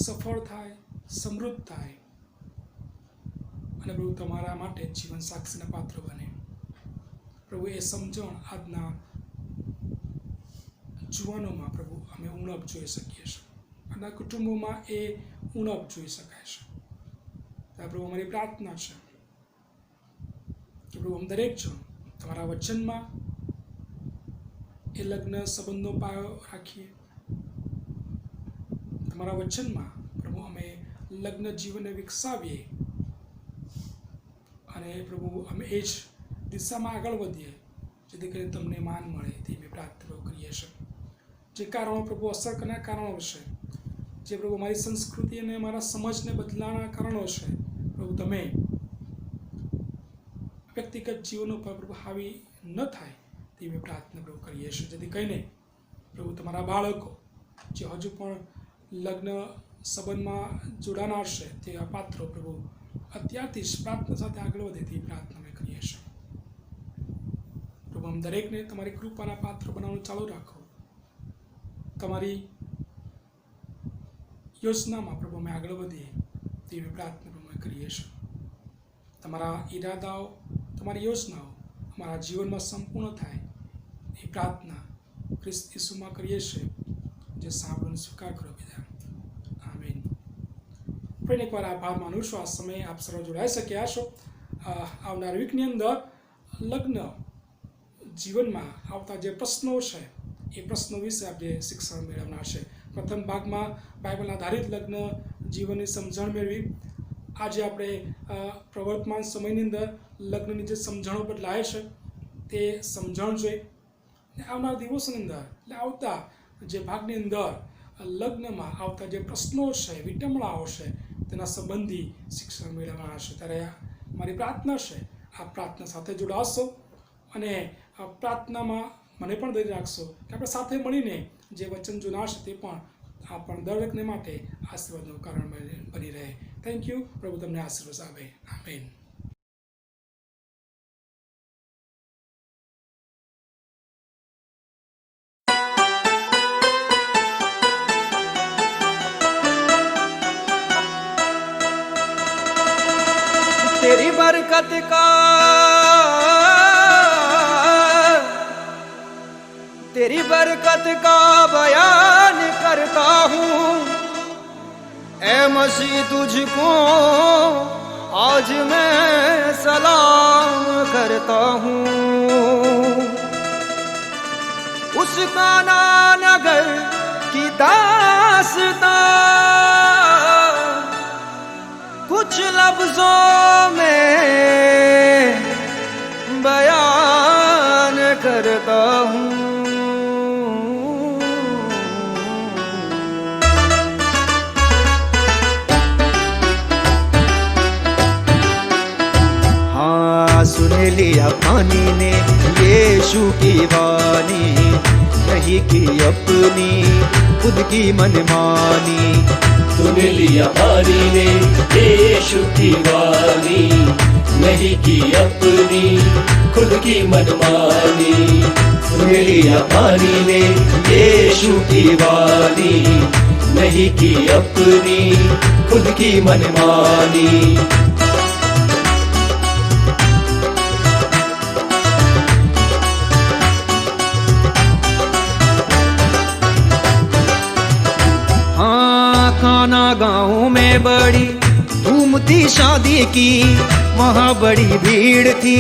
સફળ થાય, સમૃદ્ધ થાય અને પ્રભુ તમારા માટે જીવન સાક્ષીના પાત્ર બને. પ્રભુ એ સમજણ આજના જુવાનોમાં પ્રભુ અમે ઉણપ જોઈ શકીએ છીએ. આજના કુટુંબોમાં એ ઉણપ જોઈ શકાય છે. પ્રભુ અમારી પ્રાર્થના છે કે પ્રભુ અમે દરેક જણ તમારા વચનમાં એ લગ્ન સંબંધનો પાયો રાખીએ. તમારા વચનમાં પ્રભુ અમે લગ્ન જીવનને વિકસાવીએ અને પ્રભુ અમે એ જ દિશામાં આગળ વધીએ જેથી કરીને તમને માન મળે તે અમે પ્રાર્થના કરીએ છીએ. જે કારણો પ્રભુ અસર કરનાર કારણો છે, જે પ્રભુ અમારી સંસ્કૃતિ અને અમારા સમાજને બદલાના કારણો છે, પ્રભુ તમે વ્યક્તિગત જીવનો પર પ્રભુ હાવી ન થાય તેવી પ્રાર્થના પ્રભુ કરીએ છીએ. જેથી કહીને પ્રભુ તમારા બાળકો જે હજુ પણ લગ્ન સંબંધમાં જોડાનાર છે તે આ પાત્રો પ્રભુ અત્યારથી જ પ્રાર્થના સાથે આગળ વધે તેવી પ્રાર્થના અમે કરીએ છીએ. પ્રભુ આમ દરેકને તમારી કૃપાના પાત્ર બનાવવાનું ચાલુ રાખો. તમારી યોજનામાં પ્રભુ અમે આગળ વધીએ તેવી પ્રાર્થના અમે કરીએ છીએ. તમારા ઈરાદાઓ, તમારી યોજનાઓ અમારા જીવનમાં સંપૂર્ણ થાય એ પ્રાર્થના ખ્રિસ્ત ઈસુમાં કરીએ છીએ, જે સાંભળીને સ્વીકાર કરો બધા. આમીન. ફરી એકવાર આભાર માનું છું આ સમયે આપ સર્વ જોડાઈ શક્યા છો. આવનાર વીકની અંદર લગ્ન જીવનમાં આવતા જે પ્રશ્નો છે એ પ્રશ્નો વિશે આપણે શિક્ષણ મેળવનાર છે. પ્રથમ ભાગમાં બાઇબલ આધારિત લગ્ન જીવનની સમજણ મેળવી. આજે આપણે પ્રવર્તમાન સમયની અંદર લગ્નની જે સમજણો બદલાય છે તે સમજણ જોઈ. આવનાર દિવસોની અંદર એટલે આવતા જે ભાગની અંદર લગ્નમાં આવતા જે પ્રશ્નો છે, વિટંબણાઓ છે, તેના સંબંધી શિક્ષણ મેળવવાના છે. ત્યારે મારી પ્રાર્થના છે આ પ્રાર્થના સાથે જોડાશો અને આ પ્રાર્થનામાં મને પણ ધરી રાખશો કે આપણે સાથે મળીને જે વચન જોનારશે તે પણ દરેકને માટે આશીર્વાદનું કારણ બની રહે. Thank you. પ્રભુ તમને આશીર્વાદ આપે. આમીન. तेरी बरकत का बयान करता हूँ ए मसीह, तुझको आज मैं सलाम करता हूँ. उस काना नगर की दास्तां कुछ लफ्जों में बयान करता हूँ. हाँ, सुन लिया पानी ने यीशु की वाणी, नहीं की अपनी खुद की मनमानी. सुन लिया पानी ने यीशु की वाणी, नहीं की अपनी खुद की मनमानी. सुन लिया पानी ने यीशु की वाणी, नहीं की अपनी खुद की मनमानी. काना गाँव में बड़ी धूम थी शादी की, वहाँ बड़ी भीड़ थी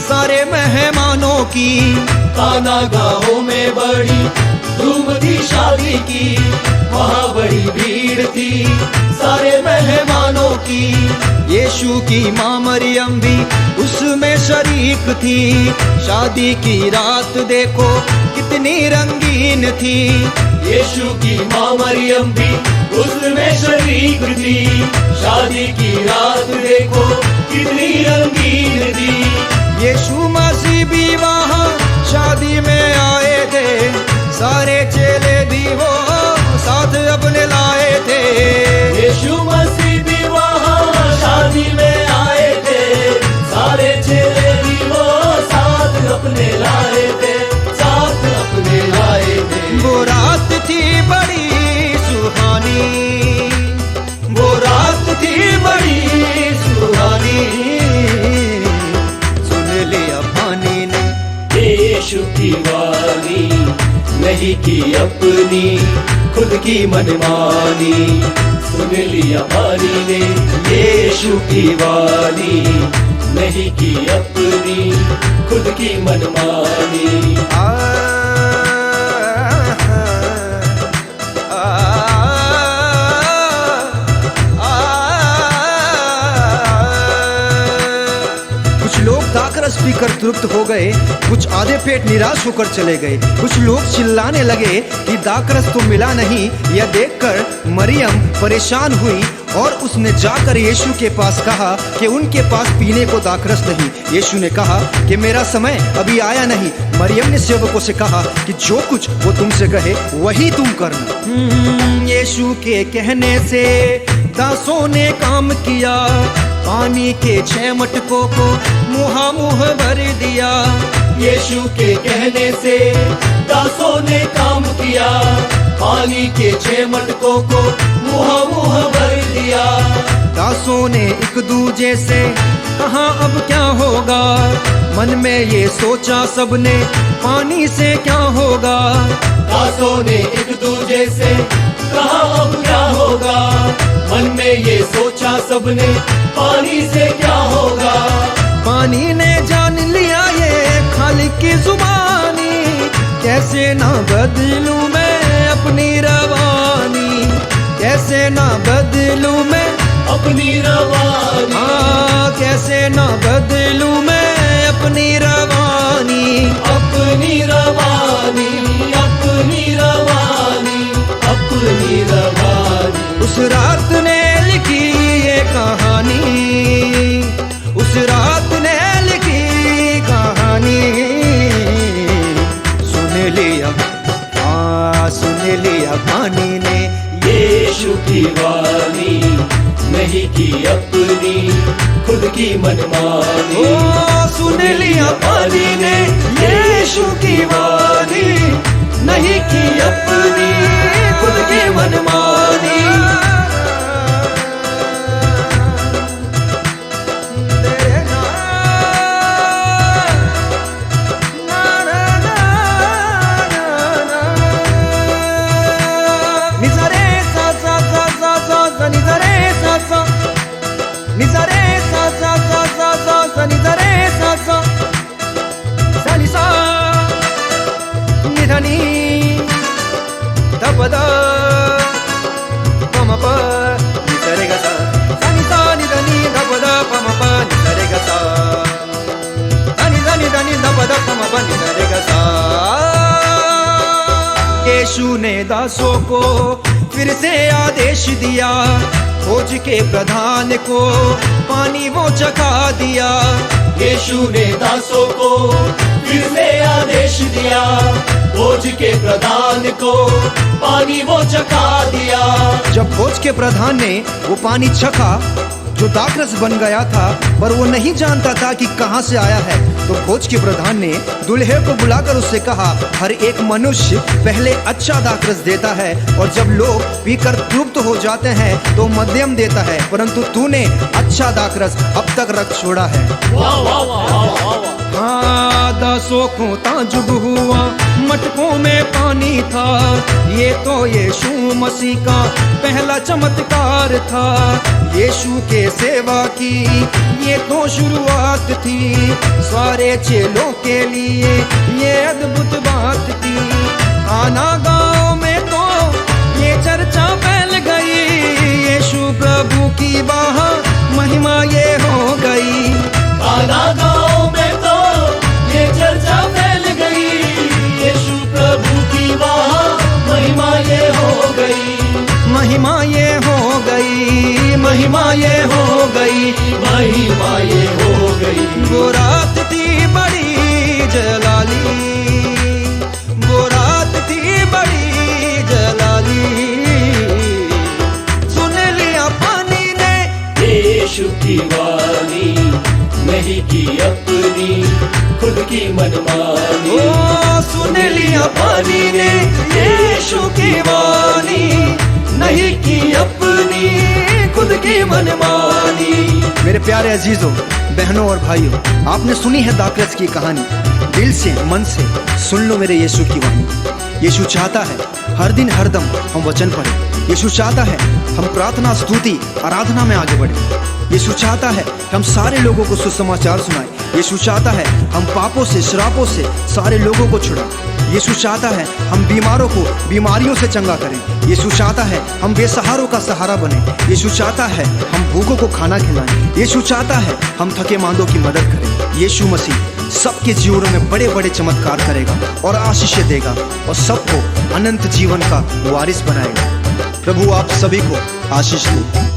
सारे मेहमानों की. काना गाँव में बड़ी धूम थी शादी की, वहाँ बड़ी भीड़ थी सारे मेहमानों की. यीशु की माँ मरियम भी उसमें शरीक थी. शादी की रात देखो कितनी रंगीन थी. यीशु की माँ मरियम भी उसमें शरीक थी. शादी की रात देखो कितनी रंगीन थी. यीशु मसीह भी वहाँ शादी में आए थे, सारे चेले भी वो साथ अपने लाए थे. यीशु मसीह भी वहाँ शादी में आए थे, सारे चेले भी वो साथ अपने लाए थे, साथ अपने लाए थे. वो रात थी बड़ी सुहानी, वो रात थी बड़ी सुहानी. नहीं की अपनी खुद की मनमानी। सुन लिया पानी ने यीशु की वाणी, नहीं की अपनी खुद की मनमानी। कुछ लोग दाखरस पीकर तृप्त हो गए, कुछ आधे पेट निराश होकर चले गए। कुछ लोग चिल्लाने लगे कि दाखरस तो मिला नहीं। यह देखकर मरियम परेशान हुई और उसने जाकर यीशु के पास कहा कि उनके पास पीने को दाखरस नहीं। यीशु ने कहा कि मेरा समय अभी आया नहीं। मरियम ने सेवकों से कहा कि जो कुछ वो तुमसे कहे वही तुम करना। यीशु के कहने से दासों ने काम किया, पानी के 6 मटकों को मुँह भर दिया। यीशु के कहने से दासों ने काम किया, पानी के 6 मटकों को मुँह भर दिया। दासों ने एक दूजे से कहा अब क्या होगा, मन में ये सोचा सबने पानी से क्या होगा। दासों ने एक दूजे से कहा अब क्या होगा, मन में ये सोचा सबने पानी से क्या होगा। पानी ने जान लिया ये खालिक की जुबानी, कैसे ना बदलूं मैं अपनी रवानी, कैसे ना बदलूं मैं अपनी रवानी। कैसे ना बदलूं मैं अपनी रवानी, अपनी रवानी, अपनी रवानी, अपनी रवानी। उस रात ने लिखी ये कहानी, उस रात ने लिखी कहानी। सुन लिया पानी ने यीशु की वाणी, नहीं की अपनी खुद की मनमानी। सुन लिया पानी ने यीशु की वाणी, नहीं की अपनी खुद की मनमानी। यीशु ने दासों को फिर से आदेश दिया, खोज के प्रधान को पानी वो चखा दिया। यीशु ने दासों को फिर से आदेश दिया, खोज के प्रधान को पानी वो चखा दिया। जब खोज के प्रधान ने वो पानी चखा जो दाखरस बन गया था, पर वो नहीं जानता था कि कहाँ से आया है, तो खोज के प्रधान ने दूल्हे को बुलाकर उससे कहा, हर एक मनुष्य पहले अच्छा दाखरस देता है और जब लोग पीकर तृप्त हो जाते हैं तो मध्यम देता है, परंतु तूने अच्छा दाखरस अब तक रख छोड़ा है। वाह वाह वाह वाह। हाँ, दासों को ताजुब हुआ, मटकों में पानी था। ये तो यीशु मसीह का पहला चमत्कार था। यीशु के सेवा की ये तो शुरुआत थी, सारे चेलों के लिए ये अद्भुत बात थी। आना गांव में तो ये चर्चा फैल गई, यीशु प्रभु की बाह महिमा ये हो गई। आना गांव में तो ये चर्चा फैल गई, यीशु प्रभु की बाह महिमा ये हो गई। महिमा ये हो गई, महिमा ये हो गई, महिमा ये हो गई। वो रात थी बड़ी जलाली, वो रात थी बड़ी जलाली। सुन लिया पानी ने यीशु की वाणी, नहीं की अपनी खुद की मनमानी। सुन लिया पानी ने यीशु की वाणी, नहीं की अपनी खुद की मनमानी। मेरे प्यारे अजीजों, बहनों और भाइयों, आपने सुनी है दाखरस की कहानी। दिल से मन से सुन लो मेरे यीशु की वाणी। यीशु चाहता है हर दिन हर दम हम वचन पढ़ें। यीशु चाहता है हम प्रार्थना, स्तुति, आराधना में आगे बढ़ें। यीशु चाहता है हम सारे लोगों को सुसमाचार सुनाएं। यीशु चाहता है हम पापों से, श्रापों से सारे लोगों को छुड़ाएं। यीशु चाहता है हम बीमारों को बीमारियों से चंगा करें। यीशु चाहता है हम बेसहारों का सहारा बने। यीशु चाहता है हम भूखों को खाना खिलाएं। यीशु चाहता है हम थके मांदों की मदद करें। यीशु मसीह सबके जीवनों में बड़े बड़े चमत्कार करेगा और आशीषें देगा और सबको अनंत जीवन का वारिस बनाएगा। प्रभु आप सभी को आशीष दे।